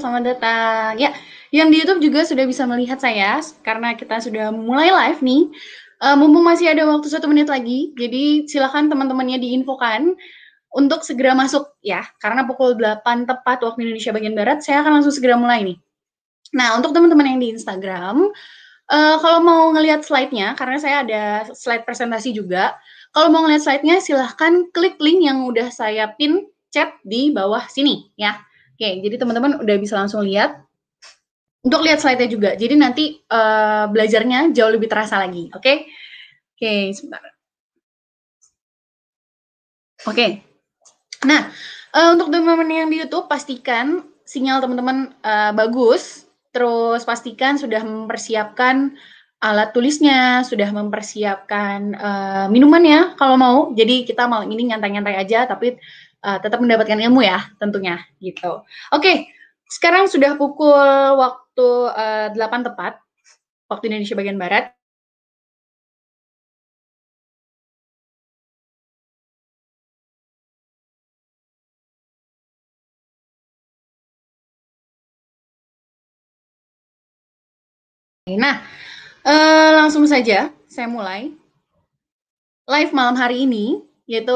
selamat datang. Ya, yang di YouTube juga sudah bisa melihat saya karena kita sudah mulai live nih. Mumpung masih ada waktu 1 menit lagi, jadi silakan teman-temannya diinfokan untuk segera masuk ya, karena pukul 8 tepat waktu Indonesia bagian Barat, saya akan langsung segera mulai nih. Nah, untuk teman-teman yang di Instagram, kalau mau ngelihat slide-nya, karena saya ada slide presentasi juga, kalau mau ngelihat slide-nya silahkan klik link yang udah saya pin chat di bawah sini ya. Oke, jadi teman-teman udah bisa langsung lihat. Untuk lihat slide-nya juga, jadi nanti belajarnya jauh lebih terasa lagi, oke? Oke, sebentar. Oke, nah untuk teman-teman yang di YouTube pastikan sinyal teman-teman bagus, terus pastikan sudah mempersiapkan alat tulisnya, sudah mempersiapkan minuman ya kalau mau. Jadi kita malam ini nyantai-nyantai aja, tapi tetap mendapatkan ilmu ya tentunya gitu. Oke, sekarang sudah pukul waktu 8 tepat, waktu Indonesia bagian Barat. Nah, langsung saja saya mulai live malam hari ini, yaitu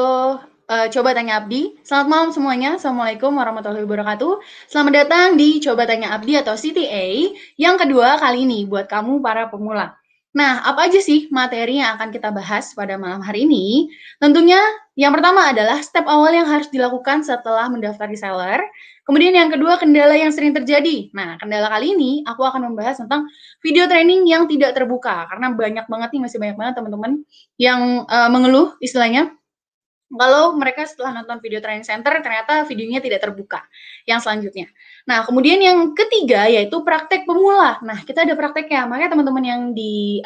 Coba Tanya Abdi. Selamat malam semuanya. Assalamualaikum warahmatullahi wabarakatuh. Selamat datang di Coba Tanya Abdi atau CTA yang kedua kali ini buat kamu para pemula. Nah, apa aja sih materi yang akan kita bahas pada malam hari ini? Tentunya yang pertama adalah step awal yang harus dilakukan setelah mendaftar reseller. Kemudian yang kedua, kendala yang sering terjadi. Nah, kendala kali ini aku akan membahas tentang video training yang tidak terbuka. Karena banyak banget nih, masih banyak banget teman-teman yang mengeluh istilahnya kalau mereka setelah nonton video training center ternyata videonya tidak terbuka. Yang selanjutnya. Nah, kemudian yang ketiga yaitu praktek pemula. Nah, kita ada prakteknya. Makanya teman-teman yang di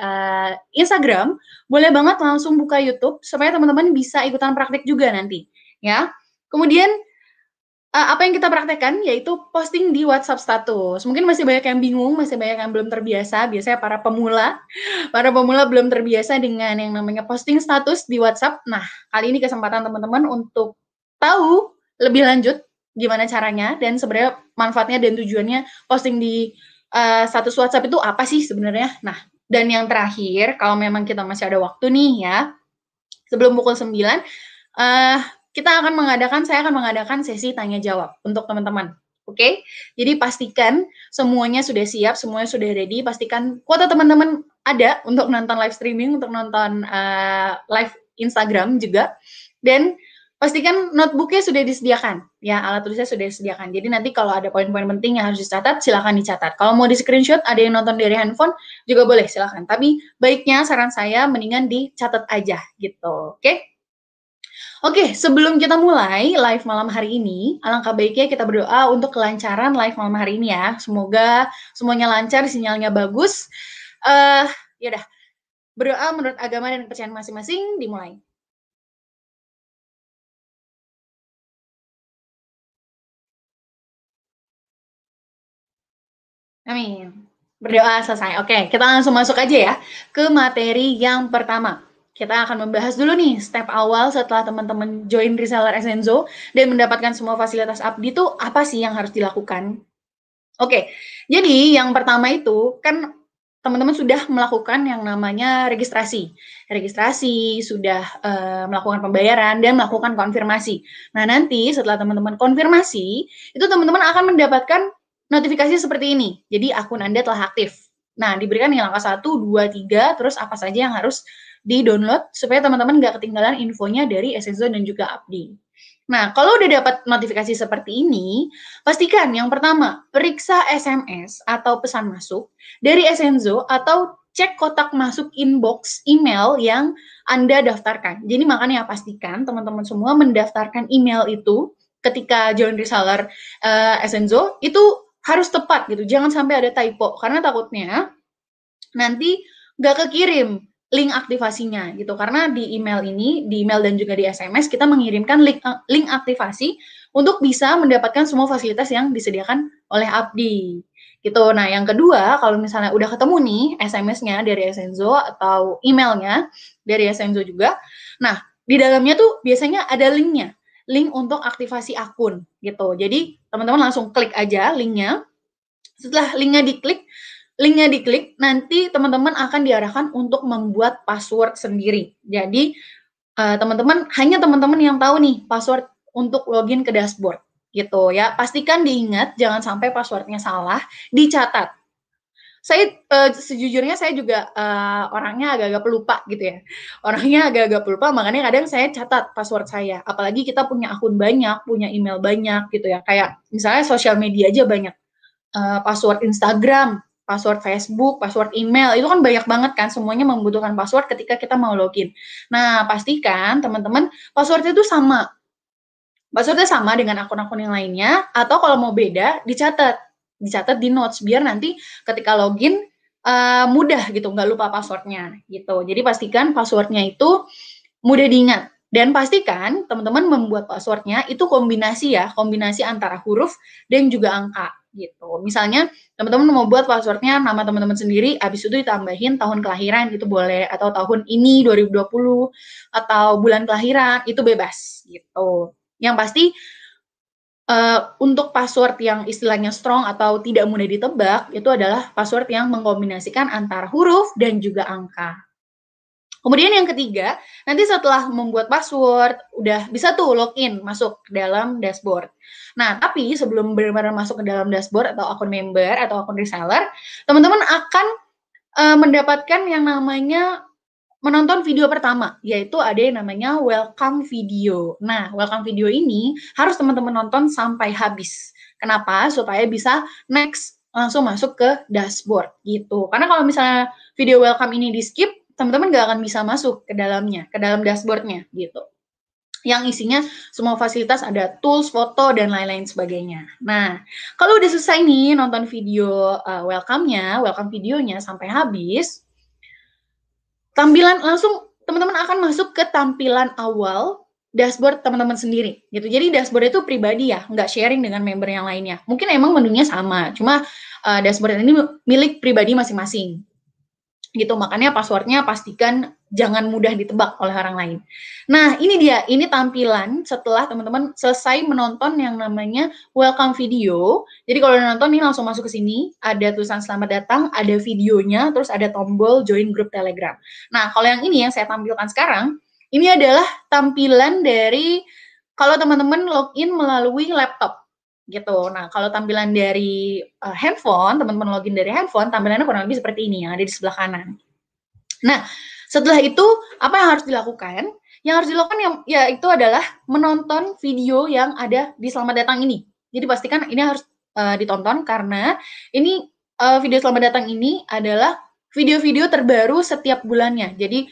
Instagram boleh banget langsung buka YouTube supaya teman-teman bisa ikutan praktek juga nanti, ya. Kemudian apa yang kita praktekkan yaitu posting di WhatsApp status. Mungkin masih banyak yang bingung, masih banyak yang belum terbiasa. Biasanya para pemula belum terbiasa dengan yang namanya posting status di WhatsApp. Nah, kali ini kesempatan teman-teman untuk tahu lebih lanjut gimana caranya dan sebenarnya manfaatnya dan tujuannya posting di status WhatsApp itu apa sih sebenarnya. Nah, dan yang terakhir, kalau memang kita masih ada waktu nih ya, sebelum pukul 9, saya akan mengadakan sesi tanya jawab untuk teman-teman. Oke, jadi pastikan semuanya sudah siap, semuanya sudah ready. Pastikan kuota teman-teman ada untuk nonton live streaming, untuk nonton live Instagram juga. Dan pastikan notebooknya sudah disediakan, ya alat tulisnya sudah disediakan. Jadi nanti kalau ada poin-poin penting yang harus dicatat, silakan dicatat. Kalau mau di screenshot, ada yang nonton dari handphone juga boleh, silakan. Tapi baiknya saran saya mendingan dicatat aja gitu, oke? Oke, sebelum kita mulai live malam hari ini, alangkah baiknya kita berdoa untuk kelancaran live malam hari ini ya. Semoga semuanya lancar, sinyalnya bagus. Yaudah, berdoa menurut agama dan kepercayaan masing-masing, dimulai. Amin. Berdoa selesai. Oke, kita langsung masuk aja ya ke materi yang pertama. Kita akan membahas dulu nih step awal setelah teman-teman join reseller Essenzo dan mendapatkan semua fasilitas Abdi itu apa sih yang harus dilakukan. Oke, jadi yang pertama itu kan teman-teman sudah melakukan yang namanya registrasi. Registrasi, sudah melakukan pembayaran dan melakukan konfirmasi. Nah, nanti setelah teman-teman konfirmasi, itu teman-teman akan mendapatkan notifikasi seperti ini. Jadi akun Anda telah aktif. Nah, diberikan yang langkah 1, 2, 3, terus apa saja yang harus di-download supaya teman-teman nggak ketinggalan infonya dari Essenzo dan juga Abdi. Nah, kalau udah dapat notifikasi seperti ini, pastikan yang pertama, periksa SMS atau pesan masuk dari Essenzo atau cek kotak masuk inbox email yang Anda daftarkan. Jadi makanya pastikan teman-teman semua mendaftarkan email itu ketika join reseller Essenzo itu harus tepat gitu. Jangan sampai ada typo karena takutnya nanti nggak kekirim link aktivasinya gitu, karena di email dan juga di SMS kita mengirimkan link aktivasi untuk bisa mendapatkan semua fasilitas yang disediakan oleh Abdi gitu. Nah, yang kedua, kalau misalnya udah ketemu nih SMS-nya dari Essenzo atau emailnya dari Essenzo juga, nah di dalamnya tuh biasanya ada link untuk aktivasi akun gitu. Jadi teman-teman langsung klik aja linknya. Setelah linknya diklik, nanti teman-teman akan diarahkan untuk membuat password sendiri. Jadi hanya teman-teman yang tahu nih password untuk login ke dashboard gitu ya. Pastikan diingat, jangan sampai passwordnya salah, dicatat. Sejujurnya saya juga orangnya agak-agak pelupa gitu ya. Orangnya agak-agak pelupa, makanya kadang saya catat password saya. Apalagi kita punya akun banyak, punya email banyak gitu ya. Kayak misalnya sosial media aja banyak. Password Instagram, password Facebook, password email, itu kan banyak banget kan, semuanya membutuhkan password ketika kita mau login. Nah, pastikan teman-teman passwordnya itu sama. Passwordnya sama dengan akun-akun yang lainnya, atau kalau mau beda, dicatat di notes, biar nanti ketika login mudah gitu, nggak lupa passwordnya gitu. Jadi pastikan passwordnya itu mudah diingat. Dan pastikan teman-teman membuat passwordnya itu kombinasi antara huruf dan juga angka gitu. Misalnya teman-teman mau buat passwordnya nama teman-teman sendiri, habis itu ditambahin tahun kelahiran itu boleh, atau tahun ini 2020, atau bulan kelahiran itu bebas gitu. Yang pasti untuk password yang istilahnya strong atau tidak mudah ditebak, itu adalah password yang mengkombinasikan antara huruf dan juga angka. Kemudian yang ketiga, nanti setelah membuat password, udah bisa tuh login masuk ke dalam dashboard. Nah, tapi sebelum benar-benar masuk ke dalam dashboard atau akun member atau akun reseller, teman-teman akan mendapatkan yang namanya menonton video pertama, yaitu ada yang namanya welcome video. Nah, welcome video ini harus teman-teman nonton sampai habis. Kenapa? Supaya bisa next langsung masuk ke dashboard gitu. Karena kalau misalnya video welcome ini di skip, teman-teman nggak akan bisa masuk ke dalamnya, ke dalam dashboardnya gitu. Yang isinya semua fasilitas, ada tools, foto, dan lain-lain sebagainya. Nah, kalau udah selesai nih nonton video welcome videonya sampai habis, tampilan langsung teman-teman akan masuk ke tampilan awal dashboard teman-teman sendiri gitu. Jadi dashboard itu pribadi ya, nggak sharing dengan member yang lainnya. Mungkin emang menunya sama, cuma dashboard ini milik pribadi masing-masing gitu. Makanya passwordnya pastikan jangan mudah ditebak oleh orang lain. Nah, ini tampilan setelah teman-teman selesai menonton yang namanya welcome video. Jadi kalau udah nonton nih langsung masuk ke sini, ada tulisan selamat datang, ada videonya, terus ada tombol join grup Telegram. Nah, kalau yang ini yang saya tampilkan sekarang, ini adalah tampilan dari kalau teman-teman login melalui laptop gitu. Nah, kalau tampilan dari handphone, teman-teman login dari handphone, tampilannya kurang lebih seperti ini yang ada di sebelah kanan. Nah, setelah itu apa yang harus dilakukan? Yang harus dilakukan itu adalah menonton video yang ada di selamat datang ini. Jadi pastikan ini harus ditonton karena ini video selamat datang ini adalah video-video terbaru setiap bulannya. Jadi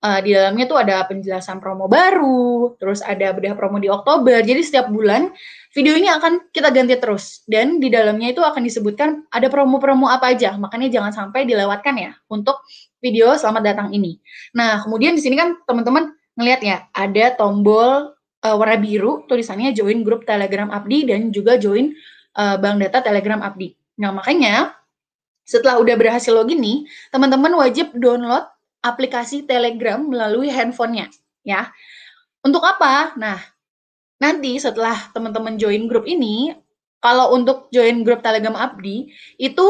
di dalamnya tuh ada penjelasan promo baru, terus ada bedah promo di Oktober. Jadi setiap bulan video ini akan kita ganti terus, dan di dalamnya itu akan disebutkan ada promo-promo apa aja. Makanya jangan sampai dilewatkan ya untuk video selamat datang ini. Nah, kemudian di sini kan teman-teman ngelihat ya, ada tombol warna biru tulisannya join grup Telegram Abdi dan juga join bank data Telegram Abdi. Nah, makanya setelah udah berhasil login nih, teman-teman wajib download aplikasi Telegram melalui handphonenya ya. Untuk apa? Nah, nanti setelah teman-teman join grup ini, kalau untuk join grup Telegram Abdi, itu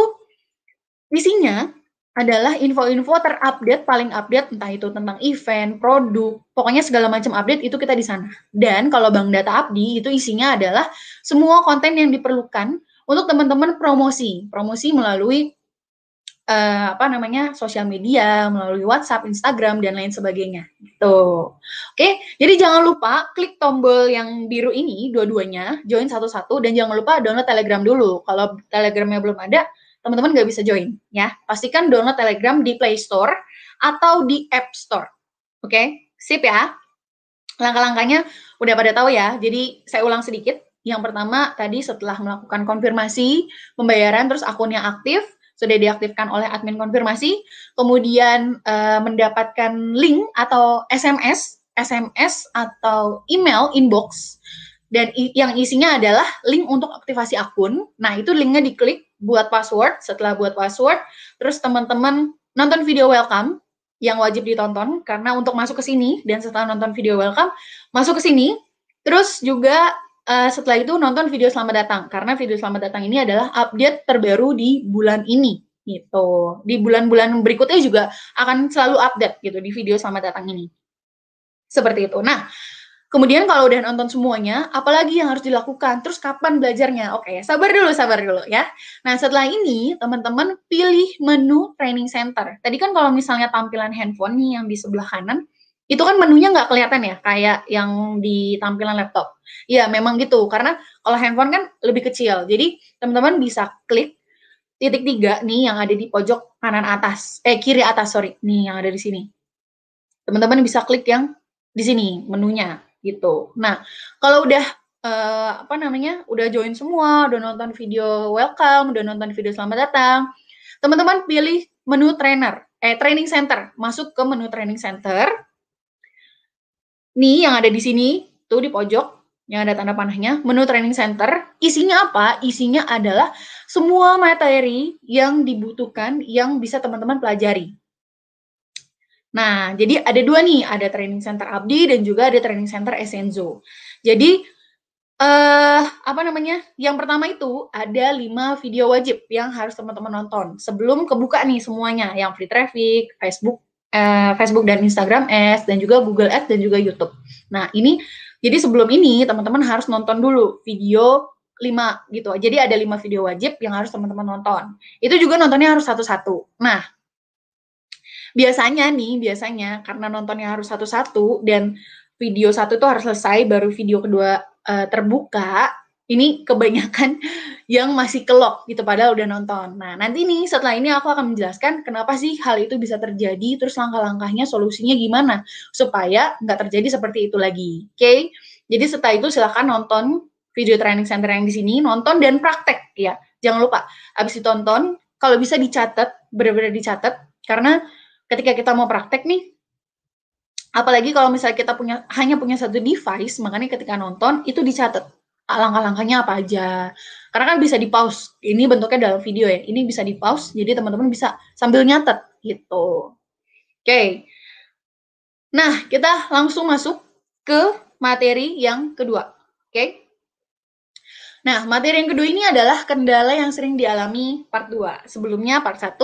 isinya adalah info-info terupdate, paling update, entah itu tentang event, produk, pokoknya segala macam update itu kita di sana. Dan kalau Bank Data Abdi, itu isinya adalah semua konten yang diperlukan untuk teman-teman promosi melalui sosial media, melalui WhatsApp, Instagram, dan lain sebagainya. Gitu. Oke, jadi jangan lupa klik tombol yang biru ini, dua-duanya, join satu-satu, dan jangan lupa download Telegram dulu. Kalau Telegramnya belum ada, teman-teman nggak bisa join. Ya, pastikan download Telegram di Play Store atau di App Store. Oke, sip ya. Langkah-langkahnya udah pada tahu ya, jadi saya ulang sedikit. Yang pertama, tadi setelah melakukan konfirmasi pembayaran, terus akunnya aktif, sudah diaktifkan oleh admin konfirmasi, kemudian mendapatkan link atau SMS atau email inbox, dan yang isinya adalah link untuk aktivasi akun. Nah, itu linknya diklik buat password. Setelah buat password, terus teman-teman nonton video welcome yang wajib ditonton, karena untuk masuk ke sini dan setelah nonton video welcome, masuk ke sini, terus juga setelah itu nonton video selamat datang, karena video selamat datang ini adalah update terbaru di bulan ini, gitu. Di bulan-bulan berikutnya juga akan selalu update gitu di video selamat datang ini. Seperti itu. Nah, kemudian kalau udah nonton semuanya, apalagi yang harus dilakukan? Terus kapan belajarnya? Oke, sabar dulu ya. Nah, setelah ini teman-teman pilih menu training center. Tadi kan kalau misalnya tampilan handphone nih yang di sebelah kanan, itu kan menunya nggak kelihatan ya, kayak yang di tampilan laptop. Ya, memang gitu, karena kalau handphone kan lebih kecil. Jadi, teman-teman bisa klik titik 3 nih yang ada di pojok kanan atas, kiri atas, sorry, nih yang ada di sini. Teman-teman bisa klik yang di sini, menunya, gitu. Nah, kalau udah, udah join semua, udah nonton video welcome, udah nonton video selamat datang, teman-teman pilih menu training center, masuk ke menu training center, nih yang ada di sini, tuh di pojok, yang ada tanda panahnya, menu training center, isinya apa? Isinya adalah semua materi yang dibutuhkan, yang bisa teman-teman pelajari. Nah, jadi ada 2 nih, ada training center Abdi dan juga ada training center Essenzo. Jadi, yang pertama itu ada 5 video wajib yang harus teman-teman nonton sebelum kebuka nih semuanya, yang free traffic, Facebook dan Instagram Ads, dan juga Google Ads dan juga YouTube. Nah, ini jadi sebelum ini teman-teman harus nonton dulu video 5 gitu. Jadi ada 5 video wajib yang harus teman-teman nonton. Itu juga nontonnya harus satu-satu. Nah, biasanya karena nontonnya harus satu-satu dan video 1 tuh harus selesai baru video kedua terbuka, ini kebanyakan yang masih kelok gitu padahal udah nonton. Nah, nanti nih setelah ini aku akan menjelaskan kenapa sih hal itu bisa terjadi, terus langkah-langkahnya, solusinya gimana supaya nggak terjadi seperti itu lagi. Oke? Jadi setelah itu silakan nonton video training center yang di sini, nonton dan praktek ya. Jangan lupa, habis ditonton kalau bisa dicatat, benar-benar dicatat, karena ketika kita mau praktek nih, apalagi kalau misalnya kita hanya punya satu device, makanya ketika nonton itu dicatat langkah-langkahnya apa aja. Karena kan bisa di-pause. Ini bentuknya dalam video ya. Ini bisa di-pause, jadi teman-teman bisa sambil nyatet gitu. Oke. Nah, kita langsung masuk ke materi yang kedua. Oke. Nah, materi yang kedua ini adalah kendala yang sering dialami part 2. Sebelumnya part 1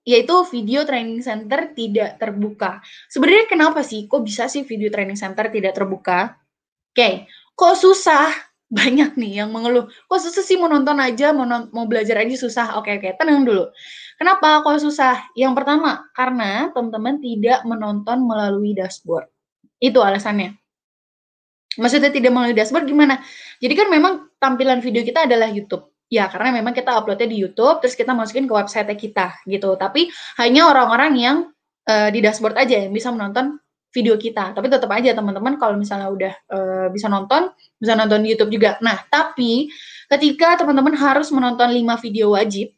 yaitu video training center tidak terbuka. Sebenarnya kenapa sih? Kok bisa sih video training center tidak terbuka? Oke, kok susah? Banyak nih yang mengeluh. Kok susah sih mau nonton aja, mau belajar aja susah. Oke, tenang dulu. Kenapa kok susah? Yang pertama, karena teman-teman tidak menonton melalui dashboard. Itu alasannya. Maksudnya tidak melalui dashboard gimana? Jadi kan memang tampilan video kita adalah YouTube. Ya, karena memang kita upload-nya di YouTube, terus kita masukin ke website kita, gitu. Tapi hanya orang-orang yang di dashboard aja yang bisa menonton video kita. Tapi tetap aja teman-teman kalau misalnya udah bisa nonton di YouTube juga. Nah, tapi ketika teman-teman harus menonton 5 video wajib,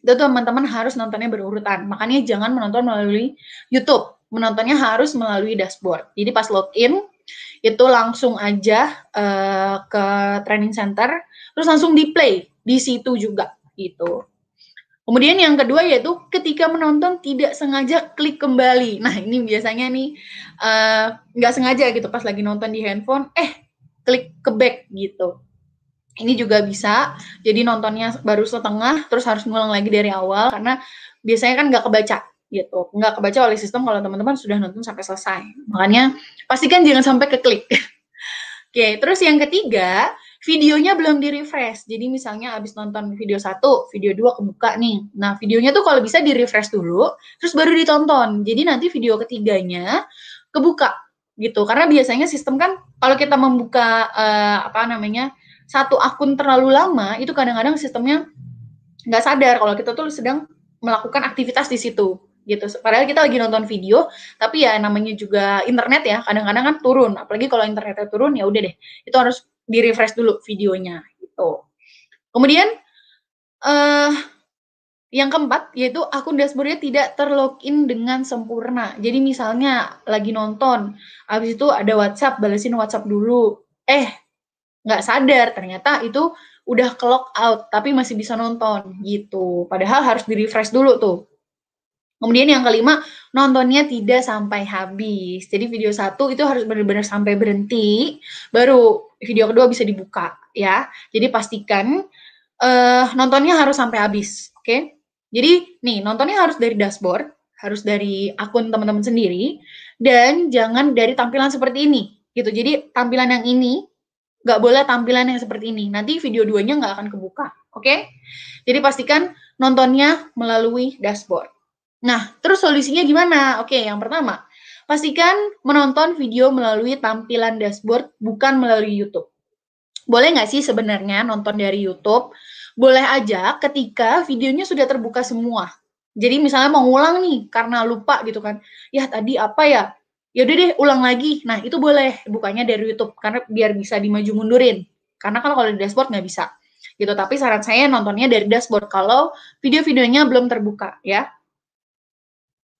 itu teman-teman harus nontonnya berurutan. Makanya jangan menonton melalui YouTube. Menontonnya harus melalui dashboard. Jadi pas login, itu langsung aja ke training center, terus langsung di play di situ juga gitu. Kemudian yang kedua yaitu ketika menonton tidak sengaja klik kembali. Nah, ini biasanya nih nggak sengaja gitu pas lagi nonton di handphone, klik ke back gitu. Ini juga bisa, jadi nontonnya baru setengah, terus harus ngulang lagi dari awal, karena biasanya kan nggak kebaca gitu, nggak kebaca oleh sistem kalau teman-teman sudah nonton sampai selesai. Makanya pastikan jangan sampai keklik. Oke, terus yang ketiga, videonya belum di-refresh. Jadi misalnya habis nonton video 1, video 2 kebuka nih. Nah, videonya tuh kalau bisa di-refresh dulu, terus baru ditonton. Jadi nanti video ketiganya kebuka gitu. Karena biasanya sistem kan kalau kita membuka satu akun terlalu lama, itu kadang-kadang sistemnya nggak sadar kalau kita tuh sedang melakukan aktivitas di situ gitu. Padahal kita lagi nonton video, tapi ya namanya juga internet ya, kadang-kadang kan turun. Apalagi kalau internetnya turun, ya udah deh, itu harus di-refresh dulu videonya gitu. Kemudian yang keempat yaitu akun dashboard-nya tidak terlogin dengan sempurna. Jadi misalnya lagi nonton, habis itu ada WhatsApp, balesin WhatsApp dulu. Nggak sadar ternyata itu udah ke log out tapi masih bisa nonton gitu. Padahal harus di-refresh dulu tuh. Kemudian yang kelima, nontonnya tidak sampai habis. Jadi video 1 itu harus benar-benar sampai berhenti, baru video kedua bisa dibuka ya. Jadi pastikan nontonnya harus sampai habis, oke? Jadi nih, nontonnya harus dari dashboard, harus dari akun teman-teman sendiri, dan jangan dari tampilan seperti ini, gitu. Jadi tampilan yang ini nggak boleh tampilan yang seperti ini. Nanti video 2-nya nggak akan kebuka, oke? Jadi pastikan nontonnya melalui dashboard. Nah, terus solusinya gimana? Oke, yang pertama, pastikan menonton video melalui tampilan dashboard, bukan melalui YouTube. Boleh nggak sih sebenarnya nonton dari YouTube? Boleh aja ketika videonya sudah terbuka semua. Jadi misalnya mau ngulang nih karena lupa gitu kan. Ya tadi apa ya? Ya udah deh ulang lagi. Nah itu boleh bukanya dari YouTube karena biar bisa dimaju mundurin. Karena kalau di dashboard nggak bisa. Gitu. Tapi saran saya nontonnya dari dashboard kalau video-videonya belum terbuka ya.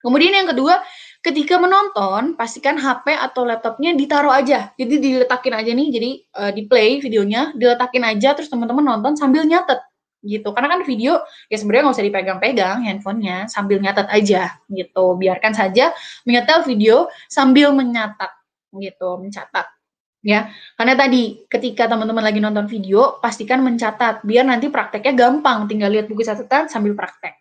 Kemudian yang kedua, ketika menonton, pastikan HP atau laptopnya ditaruh aja. Jadi diletakin aja nih, jadi di play videonya, diletakin aja, terus teman-teman nonton sambil nyatet gitu. Karena kan video ya sebenarnya nggak usah dipegang-pegang handphonenya, sambil nyatet aja gitu. Biarkan saja menyetel video sambil menyatat gitu, mencatat ya. Karena tadi ketika teman-teman lagi nonton video, pastikan mencatat biar nanti prakteknya gampang, tinggal lihat buku catatan sambil praktek.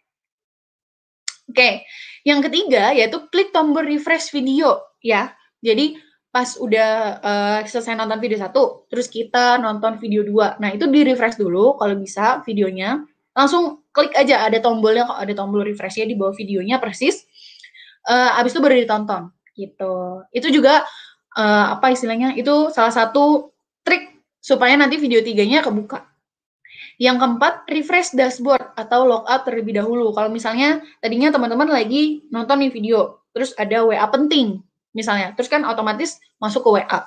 Oke, yang ketiga yaitu klik tombol refresh video ya. Jadi pas udah selesai nonton video 1, terus kita nonton video 2. Nah, itu di-refresh dulu kalau bisa videonya. Langsung klik aja ada tombolnya kok, ada tombol refresh-nya di bawah videonya persis. Habis itu baru ditonton gitu. Itu juga apa istilahnya? Itu salah satu trik supaya nanti video 3-nya kebuka. Yang keempat, refresh dashboard atau logout terlebih dahulu. Kalau misalnya tadinya teman-teman lagi nonton nih video, terus ada WA penting misalnya, terus kan otomatis masuk ke WA.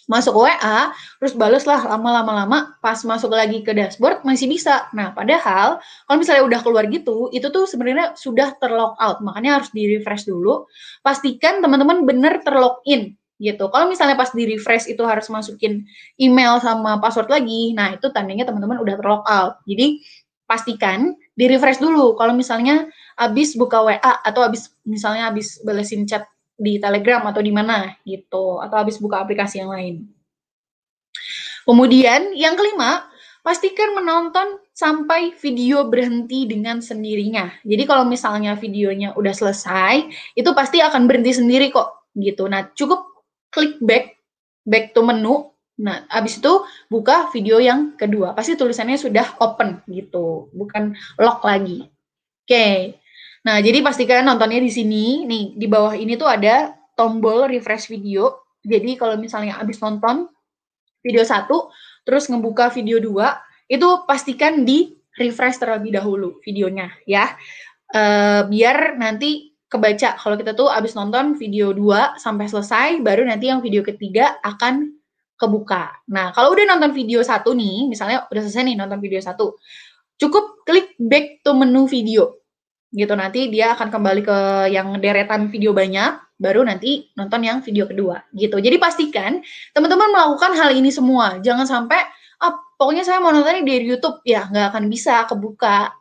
Masuk ke WA, terus baleslah lama-lama pas masuk lagi ke dashboard masih bisa. Nah, padahal kalau misalnya udah keluar gitu, itu tuh sebenarnya sudah terlogout. Makanya harus di-refresh dulu. Pastikan teman-teman benar terlogin gitu. Kalau misalnya pas di-refresh itu harus masukin email sama password lagi, nah itu tandanya teman-teman udah terlogout. Jadi pastikan di-refresh dulu. Kalau misalnya habis buka WA atau misalnya habis balesin chat di Telegram atau di mana gitu, atau habis buka aplikasi yang lain. Kemudian yang kelima, pastikan menonton sampai video berhenti dengan sendirinya. Jadi kalau misalnya videonya udah selesai, itu pasti akan berhenti sendiri kok gitu. Nah, cukup klik back to menu. Nah, habis itu buka video yang kedua. Pasti tulisannya sudah open gitu, bukan lock lagi. Oke. Nah, jadi pastikan nontonnya di sini. Nih, di bawah ini tuh ada tombol refresh video. Jadi kalau misalnya habis nonton video 1, terus ngebuka video 2, itu pastikan di refresh terlebih dahulu videonya ya. Biar nanti kebaca kalau kita tuh habis nonton video 2 sampai selesai, baru nanti yang video ketiga akan kebuka. Nah, kalau udah nonton video 1 nih, misalnya udah selesai nih nonton video 1, cukup klik back to menu video gitu. Nanti dia akan kembali ke yang deretan video banyak, baru nanti nonton yang video kedua gitu. Jadi pastikan teman-teman melakukan hal ini semua. Jangan sampai pokoknya saya mau nontonnya dari YouTube, ya nggak akan bisa kebuka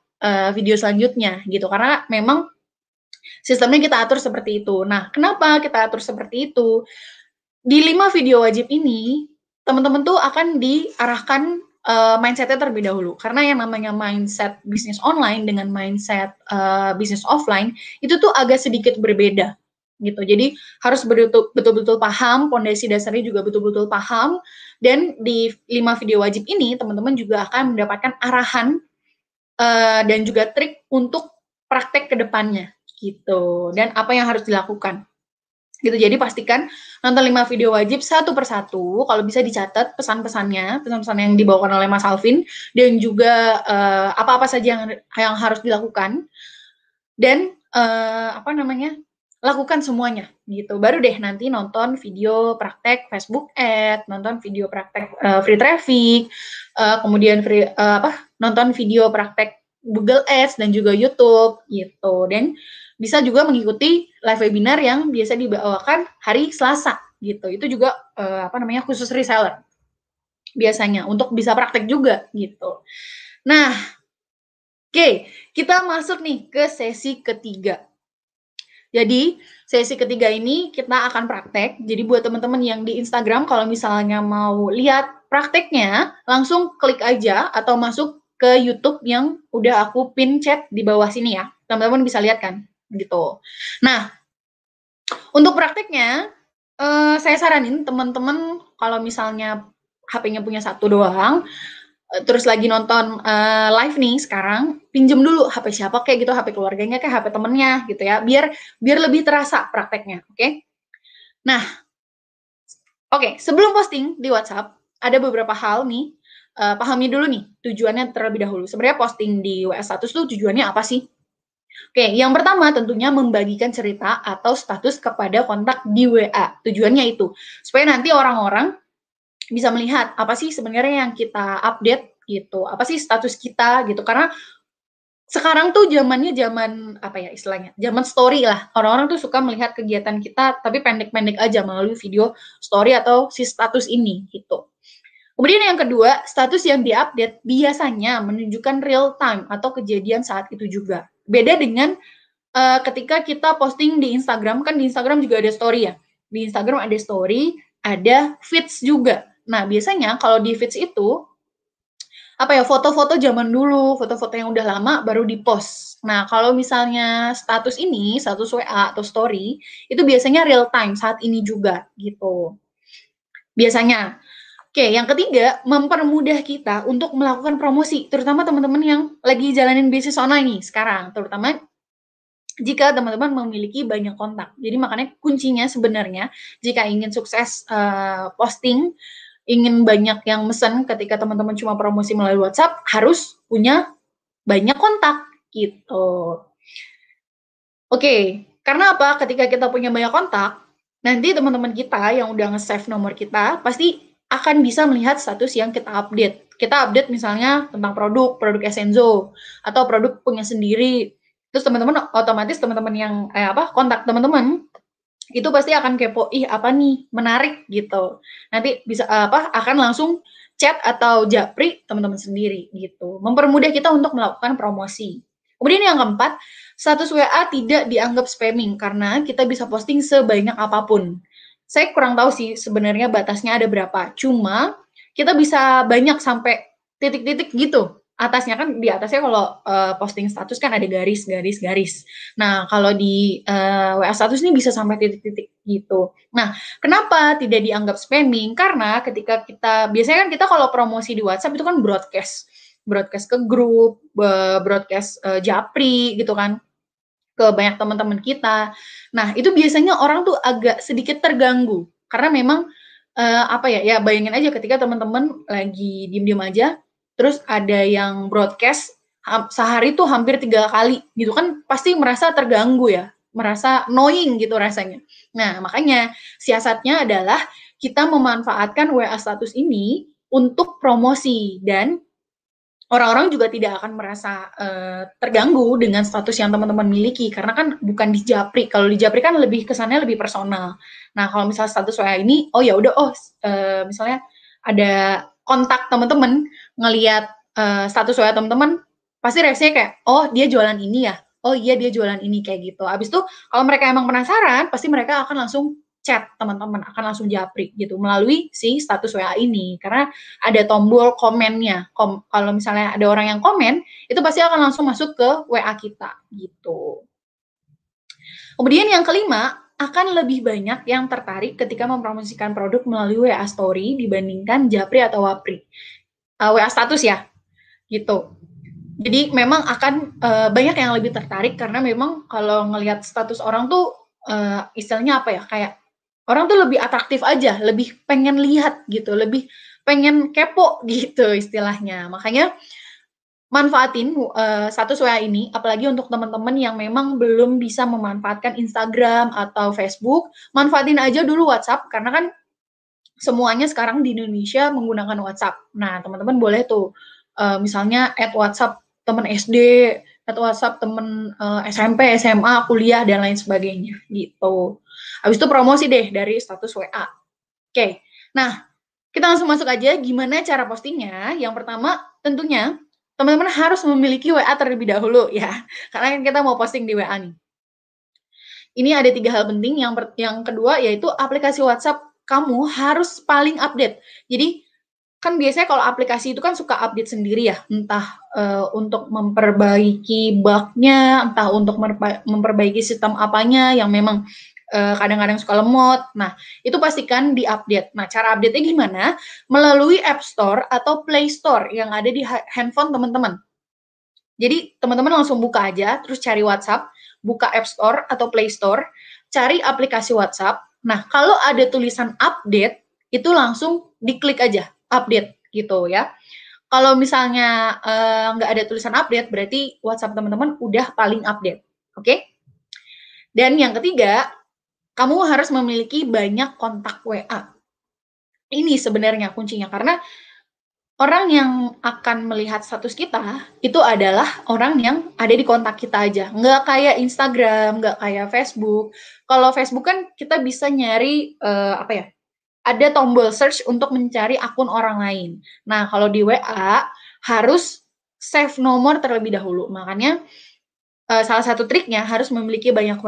video selanjutnya gitu. Karena memang sistemnya kita atur seperti itu. Nah, kenapa kita atur seperti itu? Di 5 video wajib ini, teman-teman tuh akan diarahkan mindset-nya terlebih dahulu. Karena yang namanya mindset bisnis online dengan mindset bisnis offline, itu tuh agak sedikit berbeda gitu. Jadi harus betul-betul paham, pondasi dasarnya juga betul-betul paham, dan di 5 video wajib ini, teman-teman juga akan mendapatkan arahan dan juga trik untuk praktek ke depannya gitu. Dan apa yang harus dilakukan gitu. Jadi pastikan nonton 5 video wajib satu persatu, kalau bisa dicatat pesan-pesannya, pesan-pesan yang dibawakan oleh Mas Alvin, dan juga apa-apa saja yang harus dilakukan, dan lakukan semuanya gitu. Baru deh nanti nonton video praktek Facebook Ads, nonton video praktek free traffic, kemudian nonton video praktek Google Ads dan juga YouTube gitu. Dan bisa juga mengikuti live webinar yang biasa dibawakan hari Selasa gitu. Itu juga khusus reseller biasanya untuk bisa praktek juga gitu. Nah, oke, kita masuk nih ke sesi ketiga. Jadi, sesi ketiga ini kita akan praktek. Jadi buat teman-teman yang di Instagram, kalau misalnya mau lihat prakteknya, langsung klik aja atau masuk ke YouTube yang udah aku pin chat di bawah sini ya. Teman-teman bisa lihat kan, gitu. Nah, untuk prakteknya, saya saranin teman-teman kalau misalnya HP-nya punya satu doang, terus lagi nonton live nih sekarang, pinjem dulu HP siapa kayak gitu, HP keluarganya kayak HP temennya gitu ya, biar lebih terasa prakteknya, oke? Nah, oke, sebelum posting di WhatsApp, ada beberapa hal nih, pahami dulu nih tujuannya terlebih dahulu. Sebenarnya posting di WA status tuh tujuannya apa sih? Oke, yang pertama tentunya membagikan cerita atau status kepada kontak di WA. Tujuannya itu, supaya nanti orang-orang bisa melihat apa sih sebenarnya yang kita update gitu, apa sih status kita gitu. Karena sekarang tuh zamannya zaman apa ya istilahnya, zaman story lah. Orang-orang tuh suka melihat kegiatan kita tapi pendek-pendek aja melalui video story atau si status ini gitu. Kemudian yang kedua, status yang diupdate biasanya menunjukkan real time atau kejadian saat itu juga. Beda dengan ketika kita posting di Instagram, kan di Instagram juga ada story ya. Di Instagram ada story, ada feeds juga. Nah, biasanya kalau di feeds itu apa ya, foto-foto zaman dulu, foto-foto yang udah lama baru di-post. Nah, kalau misalnya status ini, status WA atau story, itu biasanya real time saat ini juga gitu. Biasanya. Oke, yang ketiga, mempermudah kita untuk melakukan promosi, terutama teman-teman yang lagi jalanin bisnis online nih sekarang, terutama jika teman-teman memiliki banyak kontak. Jadi makanya kuncinya sebenarnya jika ingin sukses posting, ingin banyak yang mesen ketika teman-teman cuma promosi melalui WhatsApp, harus punya banyak kontak gitu. Oke, karena apa? Ketika kita punya banyak kontak, nanti teman-teman kita yang udah nge-save nomor kita pasti akan bisa melihat status yang kita update. Kita update misalnya tentang produk Essenzo atau produk punya sendiri. Terus teman-teman otomatis teman-teman yang kontak teman-teman itu pasti akan kepo, ih apa nih menarik gitu. Nanti bisa akan langsung chat atau japri teman-teman sendiri gitu. Mempermudah kita untuk melakukan promosi. Kemudian yang keempat, status WA tidak dianggap spamming karena kita bisa posting sebanyak apapun. Saya kurang tahu sih sebenarnya batasnya ada berapa. Cuma kita bisa banyak sampai titik-titik gitu. Atasnya kan di atasnya kalau posting status kan ada garis. Nah, kalau di WA status ini bisa sampai titik-titik gitu. Nah, kenapa tidak dianggap spamming? Karena ketika kita biasanya kan kita kalau promosi di WhatsApp itu kan broadcast ke grup, broadcast japri gitu kan ke banyak teman-teman kita. Nah, itu biasanya orang tuh agak sedikit terganggu karena memang ya bayangin aja ketika teman-teman lagi diem-diem aja, terus ada yang broadcast sehari tuh hampir 3 kali gitu kan pasti merasa terganggu ya, merasa annoying gitu rasanya. Nah, makanya siasatnya adalah kita memanfaatkan WA status ini untuk promosi dan orang-orang juga tidak akan merasa terganggu dengan status yang teman-teman miliki karena kan bukan di japri. Kalau di japri kan lebih kesannya lebih personal. Nah, kalau misalnya status WA ini, oh ya udah, misalnya ada kontak teman-teman ngelihat status WA teman-teman, pasti reaksinya kayak, oh dia jualan ini ya, oh iya dia jualan ini kayak gitu. Abis itu kalau mereka emang penasaran, pasti mereka akan langsung chat teman-teman, akan langsung japri gitu melalui si status WA ini karena ada tombol komennya. Kalau misalnya ada orang yang komen, itu pasti akan langsung masuk ke WA kita gitu. Kemudian yang kelima, akan lebih banyak yang tertarik ketika mempromosikan produk melalui WA Story dibandingkan Japri atau Wapri. WA status ya, gitu. Jadi memang akan banyak yang lebih tertarik karena memang kalau ngelihat status orang tuh istilahnya apa ya, kayak orang tuh lebih atraktif aja, lebih pengen lihat gitu, lebih pengen kepo gitu istilahnya. Makanya manfaatin status WA ini, apalagi untuk teman-teman yang memang belum bisa memanfaatkan Instagram atau Facebook, manfaatin aja dulu WhatsApp karena kan semuanya sekarang di Indonesia menggunakan WhatsApp. Nah, teman-teman boleh tuh misalnya add WhatsApp teman SD, add WhatsApp teman SMP, SMA, kuliah dan lain sebagainya gitu. Habis itu promosi deh dari status WA. Oke. Nah, kita langsung masuk aja gimana cara postingnya. Yang pertama, tentunya teman-teman harus memiliki WA terlebih dahulu ya. Karena kan kita mau posting di WA nih. Ini ada 3 hal penting, yang kedua yaitu aplikasi WhatsApp kamu harus paling update. Jadi, kan biasanya kalau aplikasi itu kan suka update sendiri ya, entah, untuk memperbaiki bug-nya, entah untuk memperbaiki sistem apanya yang memang, kadang-kadang suka lemot. Nah, itu pastikan di-update. Nah, cara update-nya gimana? Melalui App Store atau Play Store yang ada di handphone teman-teman. Jadi teman-teman langsung buka aja, terus cari WhatsApp, buka App Store atau Play Store, cari aplikasi WhatsApp. Nah, kalau ada tulisan update, itu langsung diklik aja, update gitu ya. Kalau misalnya nggak ada tulisan update, berarti WhatsApp teman-teman udah paling update. Oke? Dan yang ketiga, kamu harus memiliki banyak kontak WA. Ini sebenarnya kuncinya, karena orang yang akan melihat status kita, itu adalah orang yang ada di kontak kita aja. Nggak kayak Instagram, nggak kayak Facebook. Kalau Facebook kan kita bisa nyari, apa ya, ada tombol search untuk mencari akun orang lain. Nah, kalau di WA, harus save nomor terlebih dahulu. Makanya, salah satu triknya harus memiliki banyak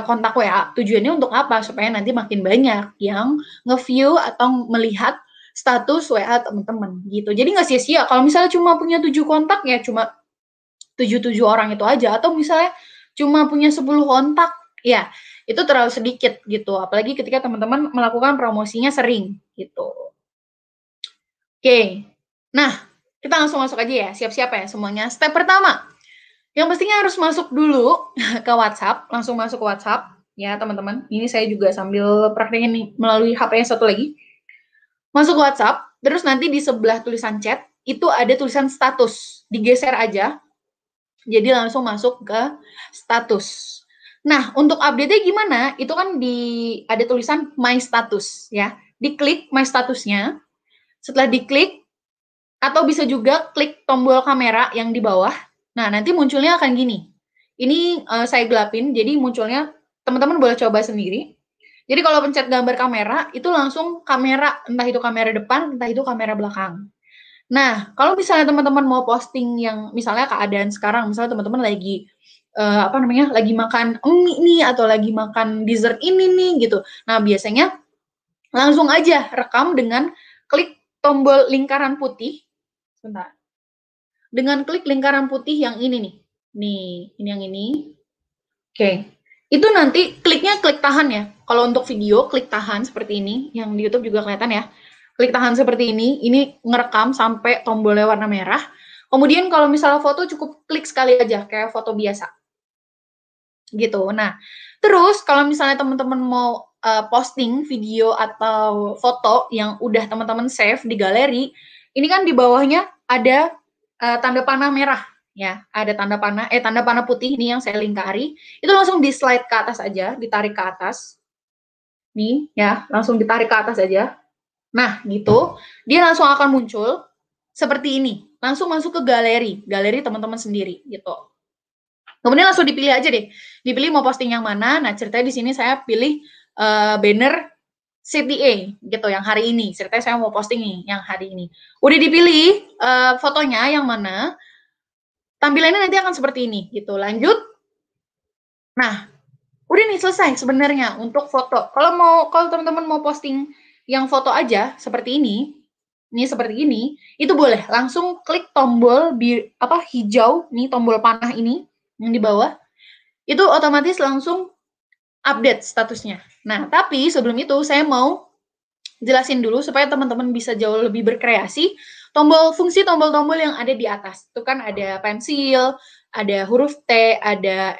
kontak WA. Tujuannya untuk apa? Supaya nanti makin banyak yang nge-view atau melihat status WA teman-teman gitu. Jadi nggak sia-sia kalau misalnya cuma punya 7 kontak ya cuma 7 orang itu aja, atau misalnya cuma punya 10 kontak, ya itu terlalu sedikit gitu. Apalagi ketika teman-teman melakukan promosinya sering gitu. Oke. Nah, kita langsung masuk aja ya. Siap-siap ya semuanya. Step pertama, yang pastinya harus masuk dulu ke WhatsApp, langsung masuk ke WhatsApp ya teman-teman. Ini saya juga sambil praktekin nih melalui HP yang satu lagi. Masuk WhatsApp, terus nanti di sebelah tulisan chat itu ada tulisan status. Digeser aja. Jadi langsung masuk ke status. Nah, untuk update-nya gimana? Itu kan ada tulisan My Status ya. Diklik My Statusnya. Setelah diklik, atau bisa juga klik tombol kamera yang di bawah. Nah, nanti munculnya akan gini. Ini saya gelapin, jadi munculnya teman-teman boleh coba sendiri. Jadi kalau pencet gambar kamera, itu langsung kamera, entah itu kamera depan, entah itu kamera belakang. Nah, kalau misalnya teman-teman mau posting yang misalnya keadaan sekarang, misalnya teman-teman lagi apa namanya, lagi makan mie nih atau lagi makan dessert ini nih gitu. Nah, biasanya langsung aja rekam dengan klik tombol lingkaran putih. Sebentar. Dengan klik lingkaran putih yang ini nih. Nih, ini yang ini. Oke. Itu nanti kliknya klik tahan ya. Kalau untuk video klik tahan seperti ini, yang di YouTube juga kelihatan ya. Klik tahan seperti ini ngerekam sampai tombolnya warna merah. Kemudian kalau misalnya foto cukup klik sekali aja kayak foto biasa. Gitu. Nah, terus kalau misalnya teman-teman mau posting video atau foto yang udah teman-teman save di galeri, ini kan di bawahnya ada tanda panah merah ya, ada tanda panah putih ini yang saya lingkari, itu langsung di slide ke atas aja, ditarik ke atas. Nih ya, langsung ditarik ke atas aja. Nah, gitu. Dia langsung akan muncul seperti ini. Langsung masuk ke galeri teman-teman sendiri gitu. Kemudian langsung dipilih aja deh. Dipilih mau posting yang mana. Nah, ceritanya di sini saya pilih banner CTA gitu yang hari ini. Ceritanya saya mau posting nih yang hari ini. Udah dipilih fotonya yang mana, tampilannya nanti akan seperti ini gitu. Lanjut. Nah, udah nih selesai sebenarnya untuk foto. Kalau teman-teman mau posting yang foto aja seperti ini seperti ini, itu boleh langsung klik tombol hijau nih, tombol panah ini yang di bawah. Itu otomatis langsung update statusnya. Nah, tapi sebelum itu saya mau jelasin dulu supaya teman-teman bisa jauh lebih berkreasi. Fungsi tombol-tombol yang ada di atas. Itu kan ada pensil, ada huruf T, ada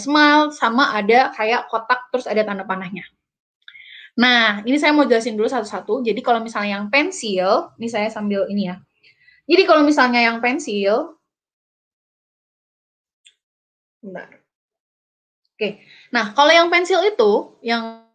smile, sama ada kayak kotak, terus ada tanda panahnya. Nah, ini saya mau jelasin dulu satu-satu. Jadi kalau misalnya yang pensil, ini saya sambil ini ya. Jadi kalau misalnya yang pensil, bentar. Oke. Nah, kalau yang pensil itu, yang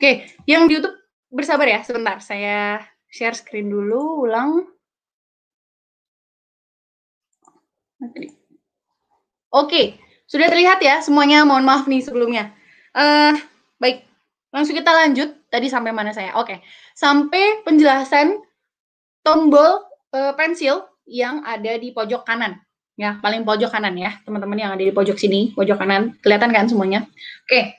Oke, yang di YouTube bersabar ya, sebentar. Saya share screen dulu, ulang. Oke, sudah terlihat ya semuanya. Mohon maaf nih sebelumnya. Baik, langsung kita lanjut. Tadi sampai mana saya? Oke, sampai penjelasan tombol pensil yang ada di pojok kanan. Ya, paling pojok kanan ya, teman-teman yang ada di pojok sini, pojok kanan. Kelihatan kan semuanya? Oke.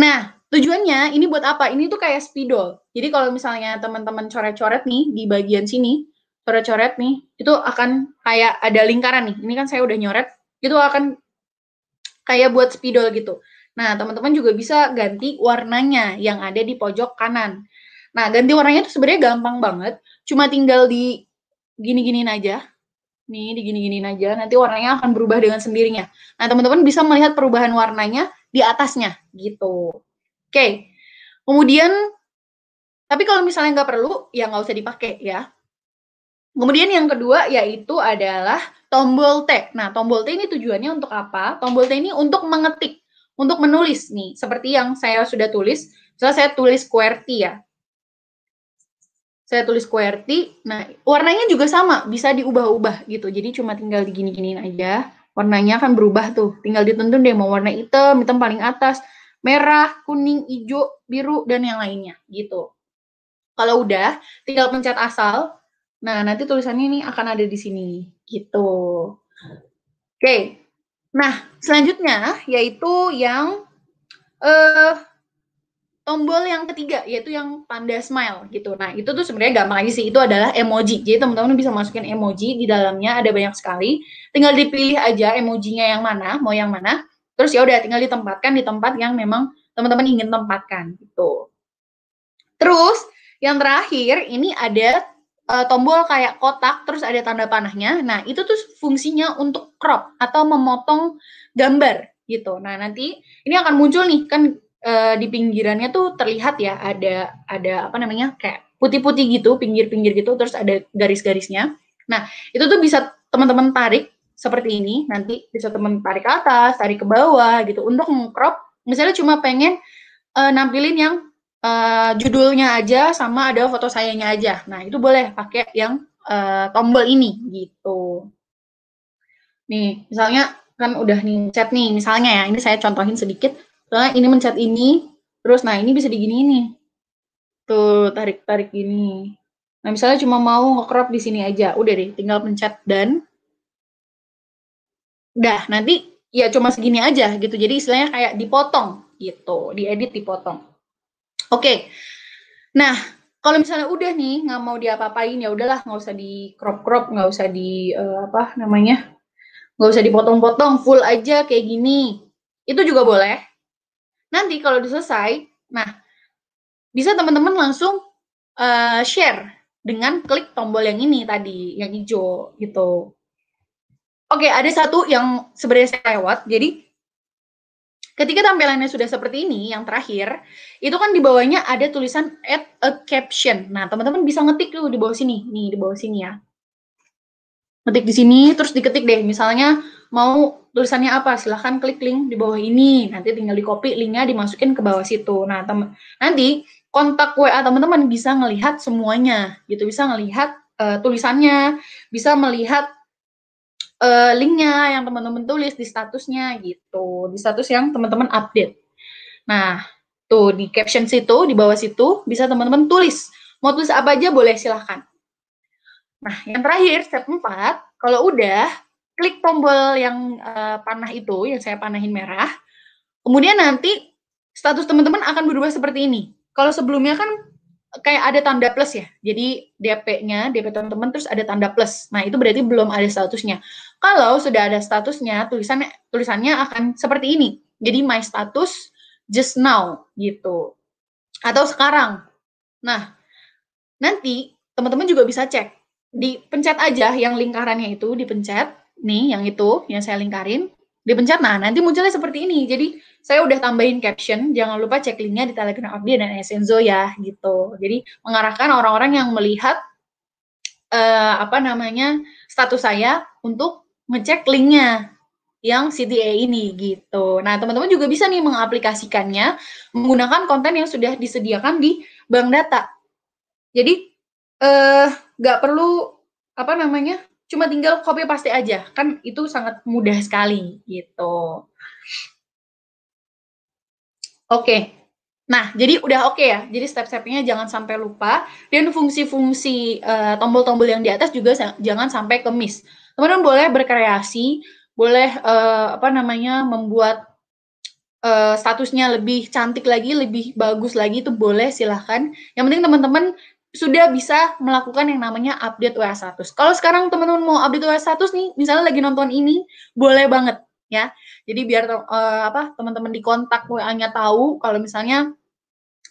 Nah, tujuannya ini buat apa? Ini tuh kayak spidol. Jadi kalau misalnya teman-teman coret-coret nih di bagian sini, coret-coret nih, itu akan kayak ada lingkaran nih. Ini kan saya udah nyoret, itu akan kayak buat spidol gitu. Nah, teman-teman juga bisa ganti warnanya yang ada di pojok kanan. Nah, ganti warnanya itu sebenarnya gampang banget. Cuma tinggal di gini-giniin aja. Nih, digini-giniin aja. Nanti warnanya akan berubah dengan sendirinya. Nah, teman-teman bisa melihat perubahan warnanya di atasnya gitu. Oke. Kemudian, tapi kalau misalnya nggak perlu, ya nggak usah dipakai ya. Kemudian yang kedua yaitu adalah tombol T. Nah, tombol T ini tujuannya untuk apa? Tombol T ini untuk mengetik, untuk menulis nih. Seperti yang saya sudah tulis. Misalnya saya tulis QWERTY ya. Saya tulis QWERTY. Nah, warnanya juga sama, bisa diubah-ubah gitu. Jadi cuma tinggal digini-giniin aja. Warnanya akan berubah tuh. Tinggal ditentuin deh mau warna hitam, hitam paling atas, merah, kuning, hijau, biru, dan yang lainnya gitu. Kalau udah, tinggal pencet asal. Nah, nanti tulisannya ini akan ada di sini, gitu. Oke. Nah, selanjutnya yaitu yang tombol yang ketiga, yaitu yang tanda smile gitu. Nah, itu tuh sebenarnya gampang aja sih. Itu adalah emoji. Jadi teman-teman bisa masukin emoji di dalamnya, ada banyak sekali. Tinggal dipilih aja emojinya yang mana, mau yang mana. Terus ya udah tinggal ditempatkan di tempat yang memang teman-teman ingin tempatkan gitu. Terus yang terakhir ini ada tombol kayak kotak terus ada tanda panahnya. Nah, itu tuh fungsinya untuk crop atau memotong gambar gitu. Nah, nanti ini akan muncul nih kan di pinggirannya tuh terlihat ya ada apa namanya kayak putih-putih gitu, pinggir-pinggir gitu terus ada garis-garisnya. Nah, itu tuh bisa teman-teman tarik seperti ini. Nanti bisa teman tarik ke atas, tarik ke bawah gitu untuk mengcrop. Misalnya cuma pengen nampilin yang judulnya aja sama ada foto sayanya aja. Nah, itu boleh pakai yang tombol ini gitu. Nih, misalnya kan udah nih chat nih, misalnya ya, ini saya contohin sedikit. Soalnya ini mencet ini, terus nah ini bisa digini nih. Tuh, tarik-tarik gini. Nah, misalnya cuma mau nge-crop di sini aja. Udah deh, tinggal pencet dan udah, nanti ya cuma segini aja gitu. Jadi istilahnya kayak dipotong gitu, diedit dipotong. Oke. Nah, kalau misalnya udah nih nggak mau diapa-apain ya udahlah nggak usah di crop nggak usah di apa namanya nggak usah dipotong-potong full aja kayak gini itu juga boleh. Nanti kalau udah selesai, nah bisa teman-teman langsung share dengan klik tombol yang ini tadi yang hijau gitu. Oke, ada satu yang sebenarnya saya lewat. Jadi ketika tampilannya sudah seperti ini, yang terakhir, itu kan di bawahnya ada tulisan add a caption. Nah, teman-teman bisa ngetik tuh di bawah sini. Nih, di bawah sini ya. Ngetik di sini, terus diketik deh. Misalnya mau tulisannya apa, silahkan klik link di bawah ini. Nanti tinggal di copy, linknya dimasukin ke bawah situ. Nah, nanti kontak WA teman-teman bisa ngelihat semuanya. Gitu, bisa ngelihat tulisannya, bisa melihat linknya yang teman-teman tulis di statusnya gitu, di status yang teman-teman update. Nah, tuh di caption situ, di bawah situ bisa teman-teman tulis. Mau tulis apa aja boleh silahkan. Nah, yang terakhir step 4, kalau udah klik tombol yang panah itu, yang saya panahin merah. Kemudian nanti status teman-teman akan berubah seperti ini. Kalau sebelumnya kan kayak ada tanda plus ya. Jadi DP-nya, DP teman-teman terus ada tanda plus. Nah, itu berarti belum ada statusnya. Kalau sudah ada statusnya, tulisannya akan seperti ini. Jadi my status just now gitu. Atau sekarang. Nah, nanti teman-teman juga bisa cek. Dipencet aja yang lingkarannya itu, dipencet. Nih, yang itu, yang saya lingkarin. Dipencet, nah nanti munculnya seperti ini. Jadi, saya udah tambahin caption, jangan lupa cek linknya di Telegram Abdi dan Essenzo ya, gitu. Jadi, mengarahkan orang-orang yang melihat apa namanya status saya untuk ngecek linknya yang CTA ini gitu. Nah, teman-teman juga bisa nih mengaplikasikannya menggunakan konten yang sudah disediakan di bank data. Jadi nggak perlu apa namanya, cuma tinggal copy paste aja, kan itu sangat mudah sekali gitu. Oke. Nah, jadi udah oke ya. Jadi step-stepnya jangan sampai lupa dan fungsi-fungsi tombol-tombol yang di atas juga jangan sampai ke miss. Teman-teman boleh berkreasi, boleh apa namanya membuat statusnya lebih cantik lagi, lebih bagus lagi itu boleh silahkan. Yang penting teman-teman sudah bisa melakukan yang namanya update WA status. Kalau sekarang teman-teman mau update WA status nih, misalnya lagi nonton ini, boleh banget ya. Jadi biar apa teman-teman di kontak WA-nya tahu kalau misalnya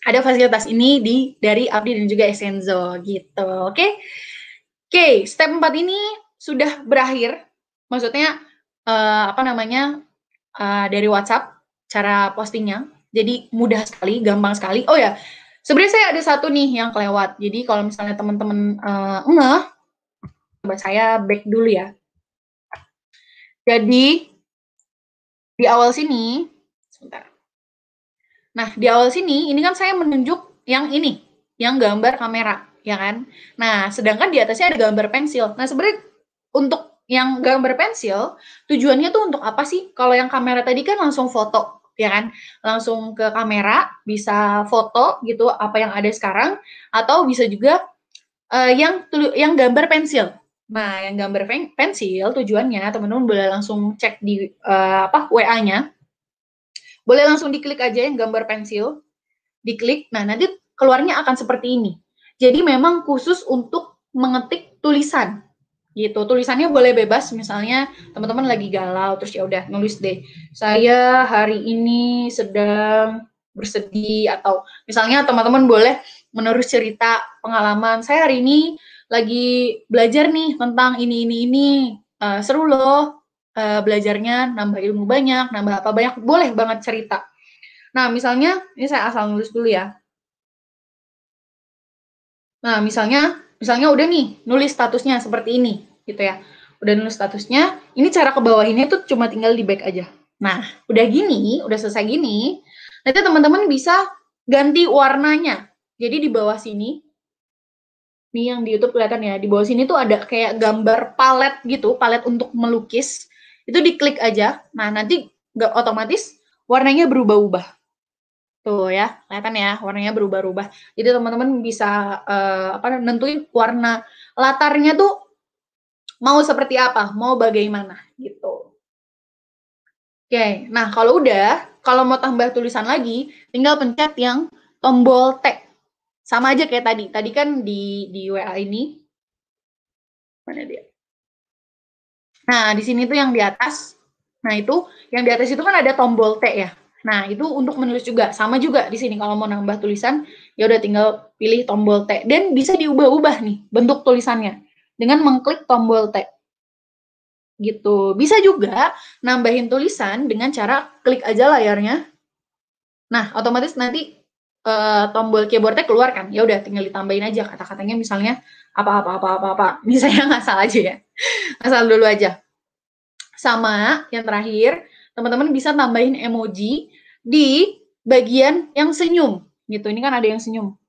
ada fasilitas ini dari Abdi dan juga Essenzo gitu. Oke. Oke, step 4 ini sudah berakhir. Maksudnya apa namanya? Dari WhatsApp cara postingnya. Jadi mudah sekali, gampang sekali. Oh ya, sebenarnya saya ada satu nih yang kelewat. Jadi kalau misalnya teman-teman ngeh, coba saya back dulu ya. Jadi di awal sini, sebentar. Nah, di awal sini, ini kan saya menunjuk yang ini, yang gambar kamera, ya kan? Nah, sedangkan di atasnya ada gambar pensil. Nah, sebenarnya untuk yang gambar pensil, tujuannya tuh untuk apa sih? Kalau yang kamera tadi kan langsung foto, ya kan? Langsung ke kamera, bisa foto gitu apa yang ada sekarang, atau bisa juga yang gambar pensil. Nah, yang gambar pensil tujuannya teman-teman boleh langsung cek di apa WA-nya. Boleh langsung diklik aja yang gambar pensil, diklik, nah nanti keluarnya akan seperti ini. Jadi memang khusus untuk mengetik tulisan, gitu. Tulisannya boleh bebas, misalnya teman-teman lagi galau, terus ya udah nulis deh, saya hari ini sedang bersedih, atau misalnya teman-teman boleh menulis cerita pengalaman, saya hari ini lagi belajar nih tentang ini, seru loh, belajarnya nambah ilmu banyak, nambah apa banyak, boleh banget cerita. Nah, misalnya, ini saya asal nulis dulu ya. Nah, misalnya udah nih, nulis statusnya seperti ini, gitu ya. Udah nulis statusnya, ini cara kebawahinnya itu cuma tinggal di back aja. Nah, udah gini, udah selesai gini, nanti teman-teman bisa ganti warnanya. Jadi di bawah sini, nih yang di YouTube kelihatan ya, di bawah sini tuh ada kayak gambar palet gitu, palet untuk melukis. Itu diklik aja, nah nanti nggak otomatis warnanya berubah-ubah. Tuh ya, kelihatan ya warnanya berubah-ubah. Jadi teman-teman bisa apa nentuin warna latarnya tuh mau seperti apa, mau bagaimana gitu. Oke, nah kalau mau tambah tulisan lagi, tinggal pencet yang tombol T. Sama aja kayak tadi. Tadi kan di WA ini, mana dia? Nah, di sini tuh yang di atas. Nah, itu yang di atas itu kan ada tombol T ya. Nah, itu untuk menulis juga. Sama juga di sini kalau mau nambah tulisan, ya udah tinggal pilih tombol T dan bisa diubah-ubah nih bentuk tulisannya dengan mengklik tombol T. Gitu. Bisa juga nambahin tulisan dengan cara klik aja layarnya. Nah, otomatis nanti tombol keyboardnya keluar kan. Ya udah tinggal ditambahin aja kata-katanya misalnya apa. Ini saya ngasal aja ya. Ngasal dulu aja. Sama yang terakhir, teman-teman bisa tambahin emoji di bagian yang senyum gitu. Ini kan ada yang senyum.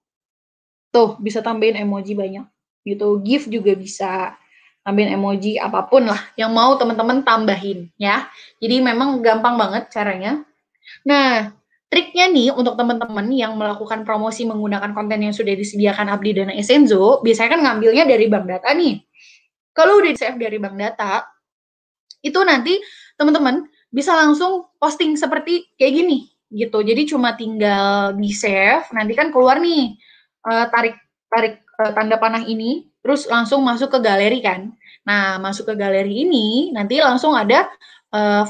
Tuh, bisa tambahin emoji banyak. Gitu. GIF juga bisa. Tambahin emoji apapun lah yang mau teman-teman tambahin ya. Jadi memang gampang banget caranya. Nah, triknya nih untuk teman-teman yang melakukan promosi menggunakan konten yang sudah disediakan Abdi dan Essenzo, biasanya kan ngambilnya dari bank data nih. Kalau udah di-save dari bank data, itu nanti teman-teman bisa langsung posting seperti kayak gini gitu. Jadi cuma tinggal di save, nanti kan keluar nih tarik tanda panah ini, terus langsung masuk ke galeri kan. Nah, masuk ke galeri ini nanti langsung ada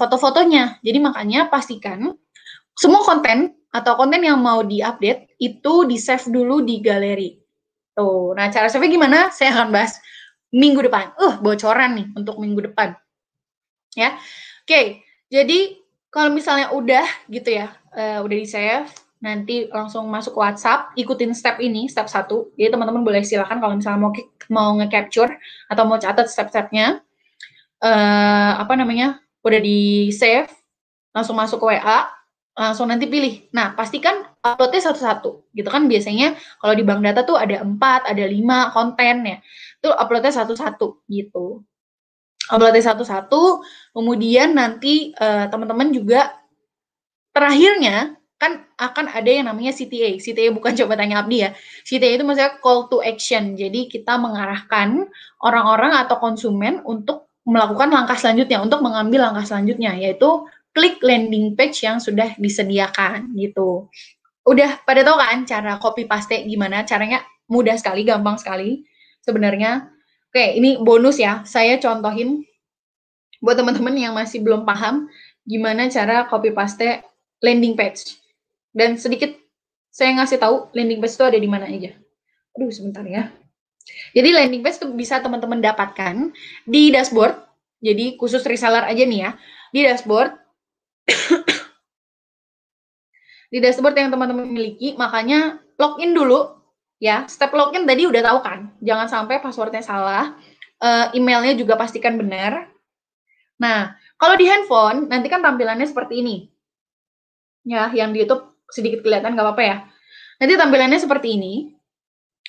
foto-fotonya. Jadi makanya pastikan semua konten atau konten yang mau diupdate itu di-save dulu di galeri. Tuh. Nah, cara save gimana? Saya akan bahas minggu depan. Bocoran nih untuk minggu depan. Ya. Oke, jadi kalau misalnya udah gitu ya, udah di-save, nanti langsung masuk WhatsApp, ikutin step ini, step 1. Jadi teman-teman boleh silakan kalau misalnya mau nge-capture atau mau catat step-stepnya, apa namanya, udah di save, langsung masuk ke WA, langsung nanti pilih. Nah, pastikan uploadnya satu-satu, gitu kan biasanya kalau di bank data tuh ada 4, ada 5 konten ya, itu uploadnya satu-satu, gitu. Uploadnya satu-satu, kemudian nanti teman-teman juga terakhirnya kan akan ada yang namanya CTA. CTA bukan coba tanya Abdi ya. CTA itu maksudnya call to action. Jadi kita mengarahkan orang-orang atau konsumen untuk melakukan langkah selanjutnya, untuk mengambil langkah selanjutnya, yaitu klik landing page yang sudah disediakan gitu. Udah pada tahu kan cara copy paste gimana? Caranya mudah sekali, gampang sekali sebenarnya. Oke, ini bonus ya. Saya contohin buat teman-teman yang masih belum paham gimana cara copy paste landing page. Dan sedikit saya ngasih tahu landing page itu ada di mana aja. Aduh, sebentar ya. Jadi landing page itu bisa teman-teman dapatkan di dashboard. Jadi khusus reseller aja nih ya. Di dashboard. Di dashboard yang teman-teman miliki, makanya login dulu ya. Step login tadi udah tahu kan? Jangan sampai passwordnya salah. Emailnya juga pastikan benar. Nah, kalau di handphone nanti kan tampilannya seperti ini. Ya, yang di YouTube sedikit kelihatan nggak apa-apa ya. Nanti tampilannya seperti ini.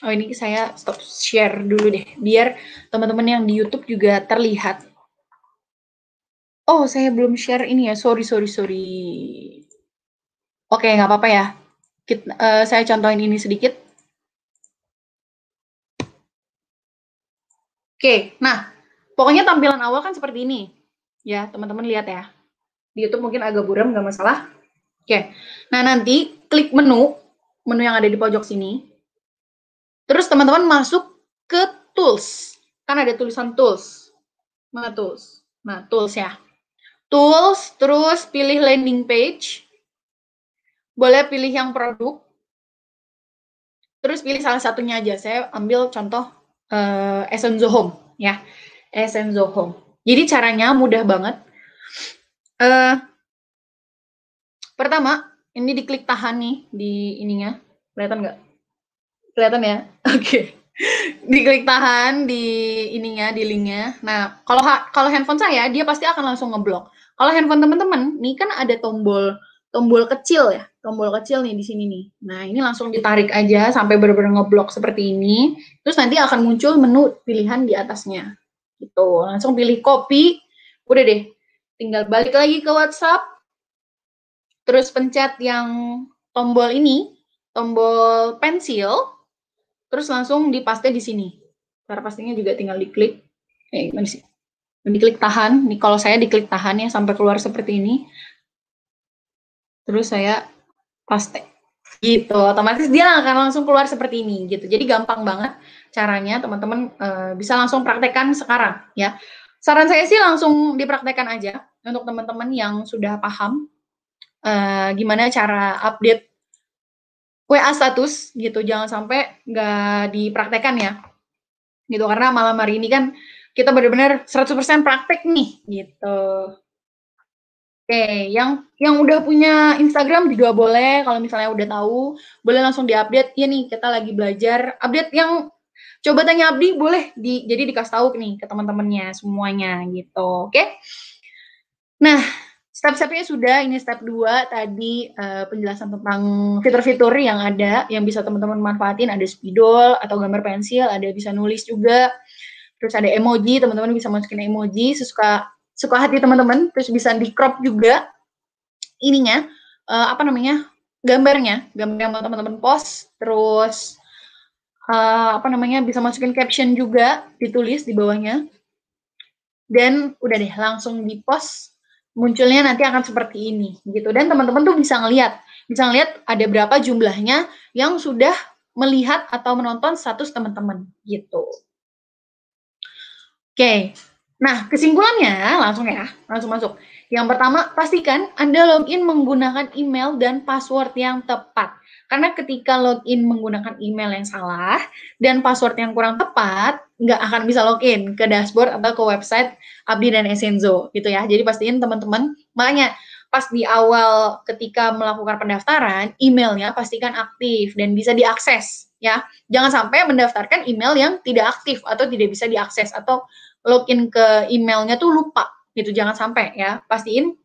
Oh, ini saya stop share dulu deh, biar teman-teman yang di YouTube juga terlihat. Oh, saya belum share ini ya, sorry. Oke, nggak apa-apa ya. Saya contohin ini sedikit. Oke, nah, pokoknya tampilan awal kan seperti ini. Ya, teman-teman lihat ya. Di YouTube mungkin agak buram, nggak masalah. Oke, nah nanti klik menu yang ada di pojok sini. Terus teman-teman masuk ke tools. Kan ada tulisan tools. Mana tools? Nah, tools ya. Tools, terus pilih landing page. Boleh pilih yang produk. Terus pilih salah satunya aja. Saya ambil contoh Essenzo Home ya. Essenzo Home. Jadi caranya mudah banget. Pertama, ini diklik tahan nih di ininya. Kelihatan nggak? Kelihatan ya? Oke. Diklik tahan di ininya, di linknya. Nah, kalau handphone saya, dia pasti akan langsung ngeblok. Kalau handphone teman-teman, nih kan ada tombol kecil ya, tombol kecil nih di sini nih. Nah, ini langsung ditarik aja sampai benar-benar ngeblok seperti ini. Terus nanti akan muncul menu pilihan di atasnya. Gitu. Langsung pilih copy. Udah deh. Tinggal balik lagi ke WhatsApp. Terus pencet yang tombol ini, tombol pensil. Terus langsung dipaste di sini. Cara pastinya juga tinggal diklik. Gimana sih? Diklik tahan. Nih kalau saya diklik tahan ya sampai keluar seperti ini. Terus saya paste. Gitu. Otomatis dia akan langsung keluar seperti ini gitu. Jadi gampang banget caranya teman-teman bisa langsung praktekkan sekarang ya. Saran saya sih langsung dipraktekkan aja untuk teman-teman yang sudah paham gimana cara update WA status gitu, jangan sampai nggak dipraktekkan ya, gitu. Karena malam hari ini kan kita benar-benar 100% praktek nih, gitu. Oke, yang udah punya Instagram juga boleh, kalau misalnya udah tahu, boleh langsung diupdate. Ya nih, kita lagi belajar update yang coba tanya Abdi, boleh jadi dikasih tahu nih ke teman-temannya semuanya, gitu. Oke? Nah, step-stepnya sudah, ini step 2 tadi penjelasan tentang fitur-fitur yang ada, yang bisa teman-teman manfaatin, ada spidol atau gambar pensil, ada bisa nulis juga, terus ada emoji, teman-teman bisa masukin emoji, suka hati teman-teman, terus bisa di crop juga ininya, gambarnya, gambar yang mau teman-teman post, terus bisa masukin caption juga, ditulis di bawahnya, dan udah deh, langsung di post, munculnya nanti akan seperti ini gitu. Dan teman-teman tuh bisa ngelihat ada berapa jumlahnya yang sudah melihat atau menonton status teman-teman gitu. Oke. Nah, kesimpulannya langsung masuk. Yang pertama, pastikan Anda login menggunakan email dan password yang tepat. Karena ketika login menggunakan email yang salah dan password yang kurang tepat, nggak akan bisa login ke dashboard atau ke website Abdi dan Essenzo gitu ya. Jadi pastiin teman-teman, makanya pas di awal ketika melakukan pendaftaran, emailnya pastikan aktif dan bisa diakses ya. Jangan sampai mendaftarkan email yang tidak aktif atau tidak bisa diakses atau login ke emailnya tuh lupa gitu, jangan sampai ya. Pastiin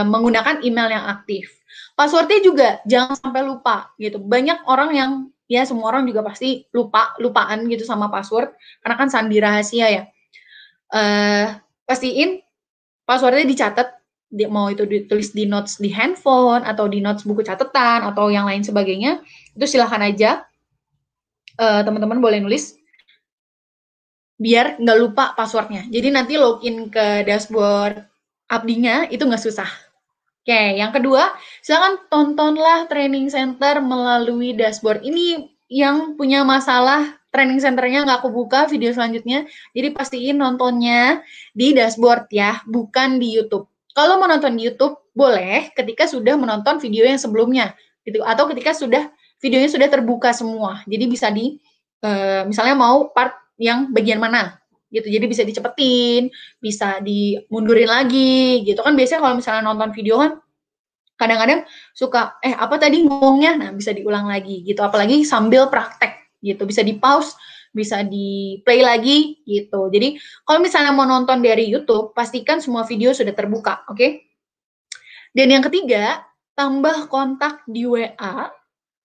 menggunakan email yang aktif. Passwordnya juga jangan sampai lupa gitu. Banyak orang yang ya semua orang juga pasti lupaan gitu sama password karena kan sandi rahasia ya. Pastiin passwordnya dicatat, mau itu ditulis di notes di handphone atau di notes buku catatan atau yang lain sebagainya, itu silahkan aja teman-teman boleh nulis biar nggak lupa passwordnya. Jadi nanti login ke dashboard Abdinya itu nggak susah. Oke, yang kedua, silakan tontonlah training center melalui dashboard. Ini yang punya masalah training centernya nggak aku buka video selanjutnya, jadi pastiin nontonnya di dashboard ya, bukan di YouTube. Kalau mau nonton di YouTube, boleh ketika sudah menonton video yang sebelumnya, gitu. Atau ketika videonya sudah terbuka semua, jadi bisa misalnya mau part yang bagian mana, gitu. Jadi bisa dicepetin, bisa dimundurin lagi, gitu kan. Biasanya kalau misalnya nonton video kan kadang-kadang suka apa tadi ngomongnya, nah bisa diulang lagi gitu, apalagi sambil praktek gitu, bisa di pause, bisa di play lagi gitu. Jadi kalau misalnya mau nonton dari YouTube, pastikan semua video sudah terbuka, oke? Dan yang ketiga, tambah kontak di WA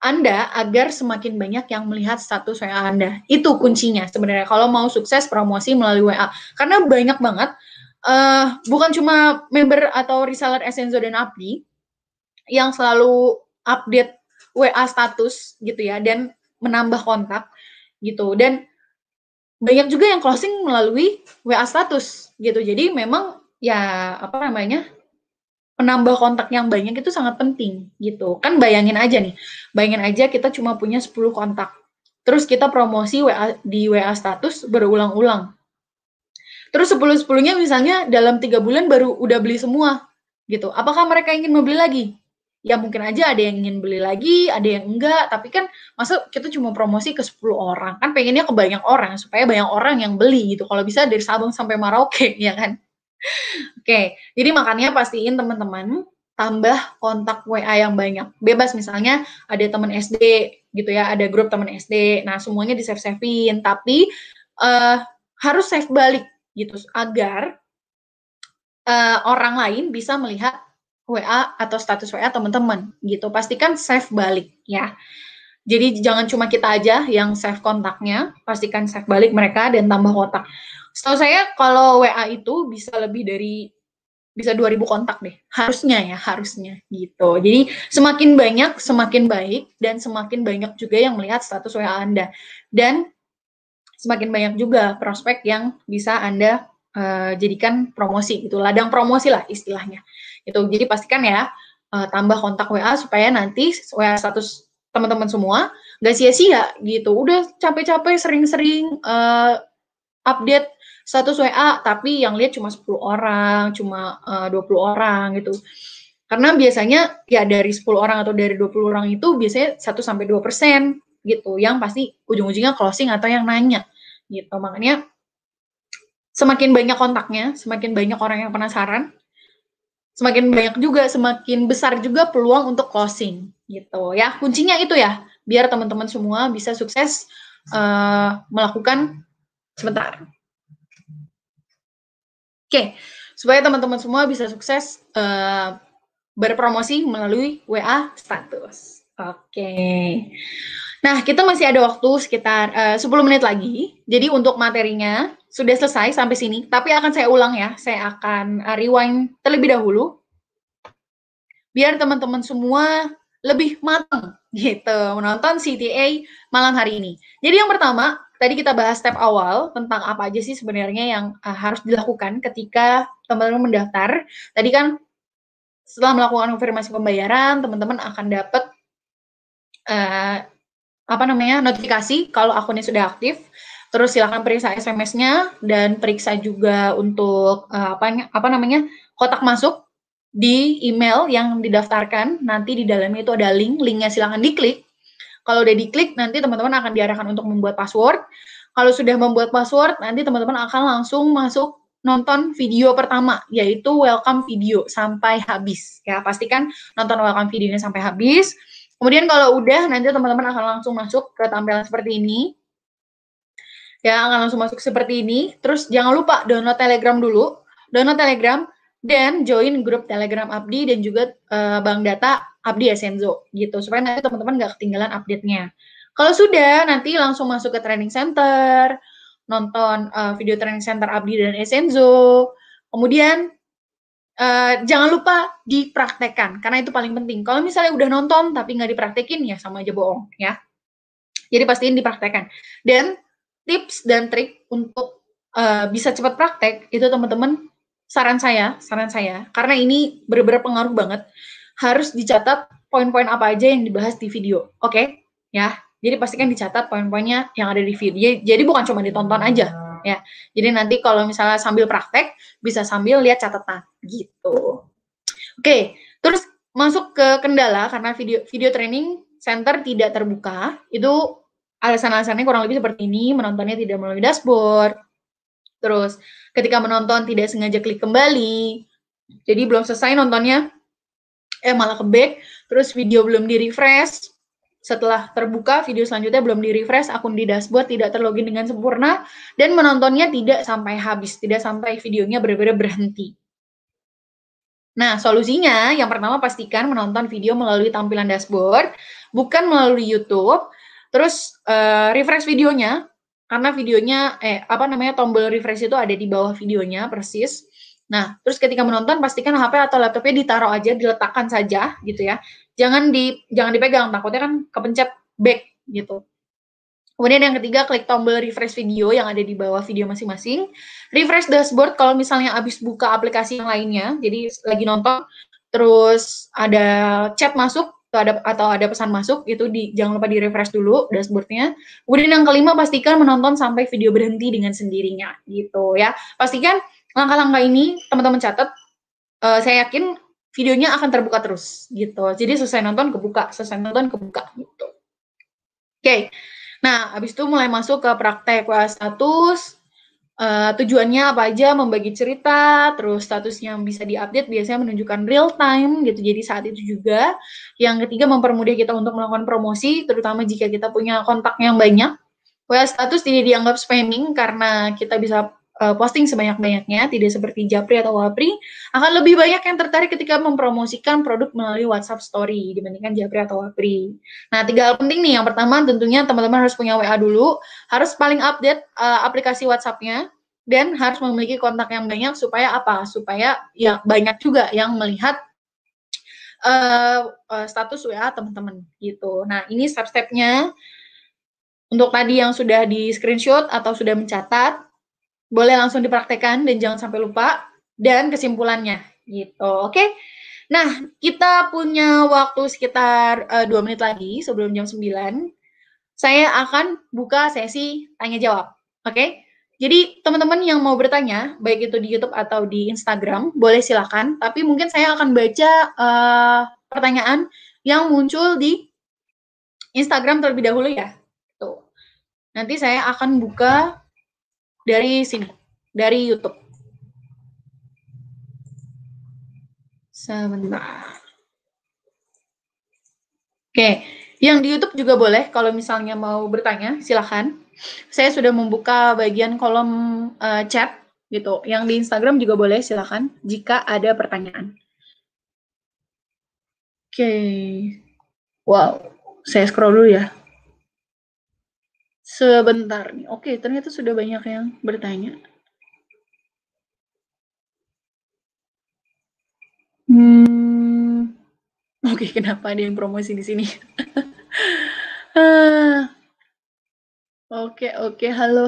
Anda agar semakin banyak yang melihat status WA Anda. Itu kuncinya sebenarnya kalau mau sukses promosi melalui WA. Karena banyak banget, bukan cuma member atau reseller Essenzo dan Abdi yang selalu update WA status gitu ya, dan menambah kontak gitu. Dan banyak juga yang closing melalui WA status gitu. Jadi memang ya apa namanya, menambah kontak yang banyak itu sangat penting gitu. Kan bayangin aja kita cuma punya 10 kontak. Terus kita promosi di WA status berulang-ulang. Terus 10-10-nya misalnya dalam 3 bulan baru udah beli semua gitu. Apakah mereka ingin membeli lagi? Ya mungkin aja ada yang ingin beli lagi, ada yang enggak, tapi kan masa kita cuma promosi ke 10 orang, kan pengennya ke banyak orang, supaya banyak orang yang beli gitu, kalau bisa dari Sabang sampai Merauke, ya kan? Oke, jadi makanya pastiin teman-teman tambah kontak WA yang banyak. Bebas misalnya ada teman SD gitu ya, ada grup teman SD. Nah, semuanya di-save-savein, tapi harus save balik gitu agar orang lain bisa melihat WA atau status WA teman-teman gitu. Pastikan save balik ya. Jadi jangan cuma kita aja yang save kontaknya, pastikan save balik mereka dan tambah kontak. Setahu saya kalau WA itu bisa lebih dari 2000 kontak deh. Harusnya gitu. Jadi semakin banyak semakin baik dan semakin banyak juga yang melihat status WA Anda. Dan semakin banyak juga prospek yang bisa Anda jadikan promosi gitu, ladang promosi lah istilahnya. Itu jadi pastikan ya tambah kontak WA supaya nanti WA status teman-teman semua nggak sia-sia gitu. Udah capek-capek sering-sering update status WA tapi yang lihat cuma 10 orang, cuma 20 orang gitu. Karena biasanya ya dari 10 orang atau dari 20 orang itu biasanya 1-2% gitu yang pasti ujung-ujungnya closing atau yang nanya gitu. Makanya semakin banyak kontaknya, semakin banyak orang yang penasaran, semakin besar juga peluang untuk closing gitu ya. Kuncinya itu ya, biar teman-teman semua bisa sukses melakukan sebentar. Oke, supaya teman-teman semua bisa sukses berpromosi melalui WA status. Oke. Nah, kita masih ada waktu sekitar 10 menit lagi. Jadi untuk materinya sudah selesai sampai sini, tapi akan saya ulang ya. Saya akan rewind terlebih dahulu biar teman-teman semua lebih matang gitu menonton CTA malam hari ini. Jadi yang pertama, tadi kita bahas step awal tentang apa aja sih sebenarnya yang harus dilakukan ketika teman-teman mendaftar. Tadi kan setelah melakukan konfirmasi pembayaran, teman-teman akan dapat notifikasi kalau akunnya sudah aktif. Terus silakan periksa SMS-nya dan periksa juga untuk kotak masuk di email yang didaftarkan. Nanti di dalamnya itu ada linknya silakan diklik. Kalau udah diklik, nanti teman-teman akan diarahkan untuk membuat password. Kalau sudah membuat password, nanti teman-teman akan langsung masuk nonton video pertama, yaitu welcome video sampai habis. Ya, pastikan nonton welcome videonya sampai habis. Kemudian kalau udah, nanti teman-teman akan langsung masuk ke tampilan seperti ini. Ya, akan langsung masuk seperti ini. Terus jangan lupa download Telegram dulu. download Telegram, dan join grup Telegram Abdi dan juga Bank Data Abdi Essenzo gitu, supaya nanti teman-teman nggak ketinggalan update-nya. Kalau sudah, nanti langsung masuk ke training center, nonton video training center Abdi dan Essenzo, kemudian jangan lupa dipraktekkan, karena itu paling penting. Kalau misalnya udah nonton tapi nggak dipraktekin, ya sama aja bohong ya. Jadi pastiin dipraktekkan. Dan tips dan trik untuk bisa cepat praktek, itu teman-teman, saran saya, karena ini benar-benar pengaruh banget, harus dicatat poin-poin apa aja yang dibahas di video, oke? Ya, jadi pastikan dicatat poin-poinnya yang ada di video. Jadi bukan cuma ditonton aja, ya. Jadi nanti kalau misalnya sambil praktek, bisa sambil lihat catatan, gitu. Oke, terus masuk ke kendala karena video training center tidak terbuka. Itu alasan-alasannya kurang lebih seperti ini: menontonnya tidak melalui dashboard, terus ketika menonton tidak sengaja klik kembali, jadi belum selesai nontonnya, malah ke back, terus video belum di-refresh, setelah terbuka video selanjutnya belum di-refresh, akun di dashboard tidak terlogin dengan sempurna, dan menontonnya tidak sampai habis, tidak sampai videonya benar-benar berhenti. Nah, solusinya yang pertama, pastikan menonton video melalui tampilan dashboard, bukan melalui YouTube. Terus refresh videonya, karena videonya tombol refresh itu ada di bawah videonya persis. Nah, terus ketika menonton pastikan HP atau laptopnya ditaruh aja, diletakkan saja gitu ya. Jangan dipegang, takutnya kan kepencet back gitu. Kemudian yang ketiga, klik tombol refresh video yang ada di bawah video masing-masing. Refresh dashboard kalau misalnya habis buka aplikasi yang lainnya, jadi lagi nonton, terus ada chat masuk, atau ada pesan masuk, itu jangan lupa di-refresh dulu dashboardnya. Kemudian yang kelima, pastikan menonton sampai video berhenti dengan sendirinya, gitu ya. Pastikan langkah-langkah ini teman-teman catat, saya yakin videonya akan terbuka terus, gitu. Jadi selesai nonton kebuka, gitu. Oke. Nah, habis itu mulai masuk ke praktek WA status, tujuannya apa aja, membagi cerita, terus statusnya bisa diupdate, biasanya menunjukkan real time gitu, jadi saat itu juga. Yang ketiga, mempermudah kita untuk melakukan promosi, terutama jika kita punya kontak yang banyak. WA status tidak dianggap spamming karena kita bisa posting sebanyak-banyaknya, tidak seperti Japri atau Wapri. Akan lebih banyak yang tertarik ketika mempromosikan produk melalui WhatsApp Story dibandingkan Japri atau Wapri. Nah, 3 hal penting nih. Yang pertama, tentunya teman-teman harus punya WA dulu, harus paling update aplikasi WhatsApp-nya, dan harus memiliki kontak yang banyak. Supaya apa? Supaya ya banyak juga yang melihat status WA teman-teman gitu. Nah, ini step-stepnya. Untuk tadi yang sudah di screenshot atau sudah mencatat, boleh langsung dipraktekkan dan jangan sampai lupa. Dan kesimpulannya gitu, oke? Nah, kita punya waktu sekitar 2 menit lagi sebelum jam 9. Saya akan buka sesi tanya jawab, oke? Jadi teman-teman yang mau bertanya, baik itu di YouTube atau di Instagram, boleh silakan. Tapi mungkin saya akan baca pertanyaan yang muncul di Instagram terlebih dahulu ya. Tuh. Nanti saya akan buka dari sini, dari YouTube. Sebentar. Oke, yang di YouTube juga boleh, kalau misalnya mau bertanya, silakan. Saya sudah membuka bagian kolom chat gitu. Yang di Instagram juga boleh, silakan jika ada pertanyaan. Oke. Wow, saya scroll dulu ya. Sebentar nih. Oke, ternyata sudah banyak yang bertanya. Oke, kenapa ada yang promosi di sini? Oke, halo.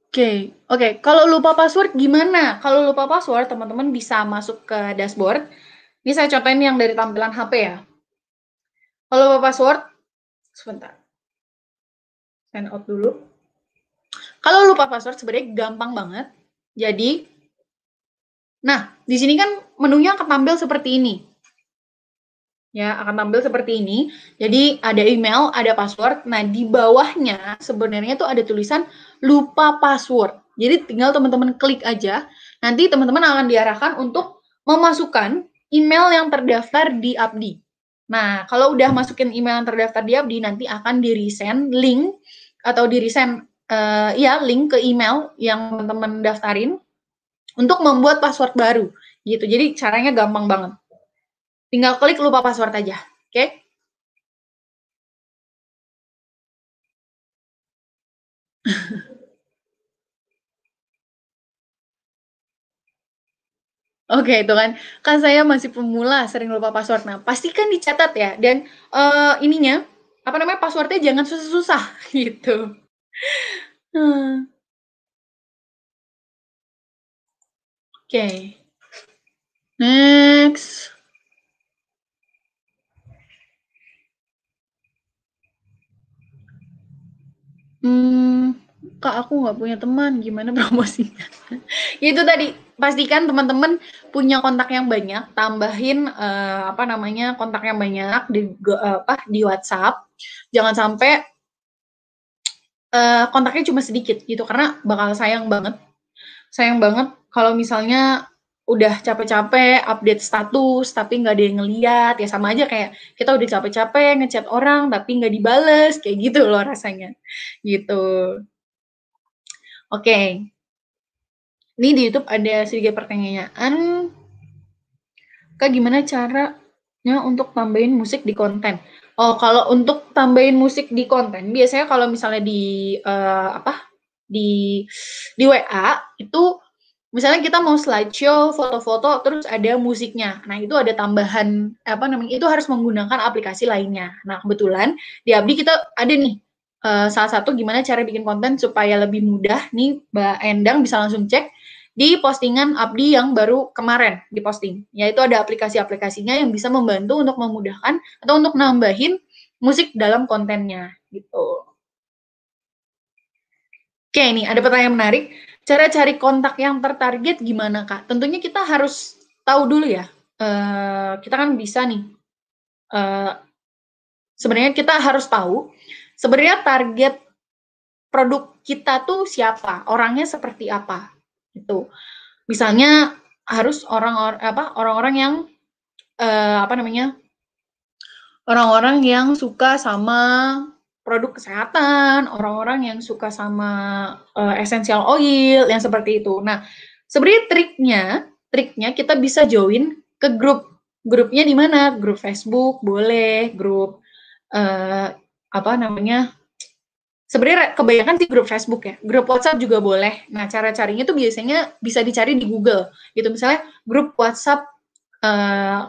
Oke. Kalau lupa password gimana? Kalau lupa password, teman-teman bisa masuk ke dashboard. Ini saya contohin yang dari tampilan HP ya. Kalau lupa password, sebentar. Sign out dulu. Kalau lupa password sebenarnya gampang banget. Jadi, nah, di sini kan menunya akan tampil seperti ini. Ya, akan tampil seperti ini. Jadi, ada email, ada password. Nah, di bawahnya sebenarnya tuh ada tulisan lupa password. Jadi, tinggal teman-teman klik aja. Nanti teman-teman akan diarahkan untuk memasukkan email yang terdaftar di Abdi. Nah, kalau udah masukin email yang terdaftar di Abdi, nanti akan di-resend link atau di-resend link ke email yang teman-teman daftarin untuk membuat password baru gitu. Jadi caranya gampang banget. Tinggal klik lupa password aja. Oke? Oke, itu kan. Kan saya masih pemula, sering lupa password. Nah, pastikan dicatat ya. Dan ininya, apa namanya, passwordnya jangan susah-susah gitu. Oke. Next. Kak, aku nggak punya teman, gimana promosinya? Itu tadi, pastikan teman-teman punya kontak yang banyak, tambahin apa namanya, kontak yang banyak di WhatsApp. Jangan sampai kontaknya cuma sedikit gitu, karena bakal sayang banget kalau misalnya udah capek-capek update status tapi nggak ada yang ngeliat, ya sama aja kayak kita udah capek-capek ngechat orang tapi nggak dibales, kayak gitu loh rasanya gitu. Oke, ini di YouTube ada sedikit pertanyaan. Kak, gimana caranya untuk tambahin musik di konten? Oh, kalau untuk tambahin musik di konten, biasanya kalau misalnya di di WA itu misalnya kita mau slideshow, foto-foto, terus ada musiknya. Nah, itu ada tambahan apa namanya? Itu harus menggunakan aplikasi lainnya. Nah, kebetulan di Abdi kita ada nih salah satu gimana cara bikin konten supaya lebih mudah. Nih, Mbak Endang bisa langsung cek di postingan Abdi yang baru kemarin diposting. Yaitu ada aplikasi-aplikasinya yang bisa membantu untuk memudahkan atau untuk nambahin musik dalam kontennya gitu. Oke, ini ada pertanyaan menarik. Cara cari kontak yang tertarget gimana, Kak? Tentunya kita harus tahu dulu ya. Kita kan bisa nih. Sebenarnya kita harus tahu sebenarnya target produk kita tuh siapa, orangnya seperti apa, gitu. Misalnya harus orang-orang yang apa namanya, orang-orang yang suka sama produk kesehatan, orang-orang yang suka sama essential oil yang seperti itu. Nah, sebenarnya triknya kita bisa join ke grupnya di mana? Grup Facebook boleh, grup apa namanya? Sebenarnya kebanyakan sih grup Facebook ya. Grup WhatsApp juga boleh. Nah, cara carinya tuh biasanya bisa dicari di Google. Gitu misalnya grup WhatsApp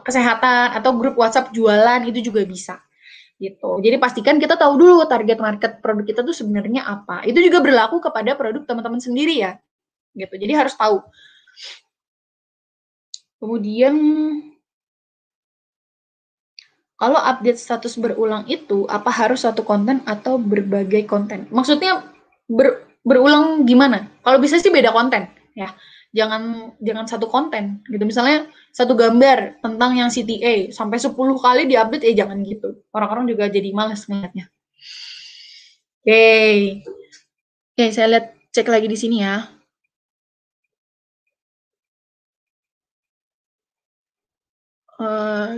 kesehatan atau grup WhatsApp jualan itu juga bisa gitu. Jadi pastikan kita tahu dulu target market produk kita tuh sebenarnya apa. Itu juga berlaku kepada produk teman-teman sendiri ya. Gitu. Jadi harus tahu. Kemudian kalau update status berulang itu apa harus satu konten atau berbagai konten? Maksudnya berulang gimana? Kalau bisa sih beda konten ya. Jangan satu konten gitu. Misalnya satu gambar tentang yang CTA sampai 10 kali diupdate jangan gitu. Orang-orang juga jadi males ngeliatnya. Oke, saya lihat cek lagi di sini ya.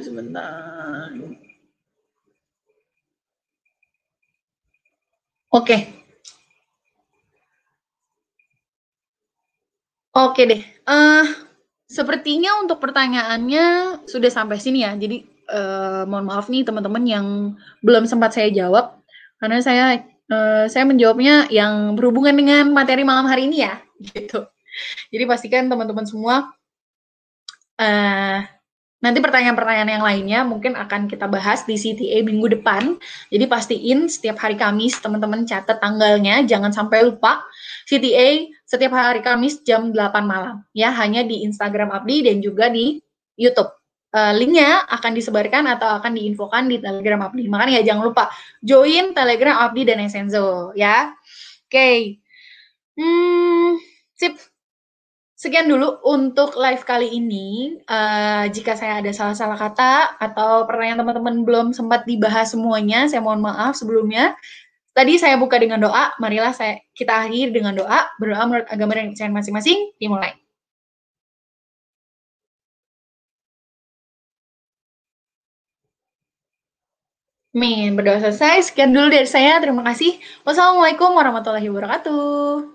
Sebentar. Oke. Oke deh. Sepertinya untuk pertanyaannya sudah sampai sini ya. Jadi mohon maaf nih teman-teman yang belum sempat saya jawab karena saya menjawabnya yang berhubungan dengan materi malam hari ini ya, gitu. Jadi pastikan teman-teman semua nanti pertanyaan-pertanyaan yang lainnya mungkin akan kita bahas di CTA minggu depan. Jadi pastiin setiap hari Kamis teman-teman catat tanggalnya, jangan sampai lupa. CTA setiap hari Kamis jam 8 malam. Ya, hanya di Instagram Abdi dan juga di YouTube. Linknya akan disebarkan atau akan diinfokan di Telegram Abdi. Makanya jangan lupa join Telegram Abdi dan Essenzo ya. Oke. Sip. Sekian dulu untuk live kali ini. Jika saya ada salah-salah kata atau pertanyaan teman-teman belum sempat dibahas semuanya, saya mohon maaf sebelumnya. Tadi saya buka dengan doa, marilah kita akhiri dengan doa. Berdoa menurut agama dan kepercayaan masing-masing, dimulai. Amin, berdoa selesai. Sekian dulu dari saya. Terima kasih. Wassalamualaikum warahmatullahi wabarakatuh.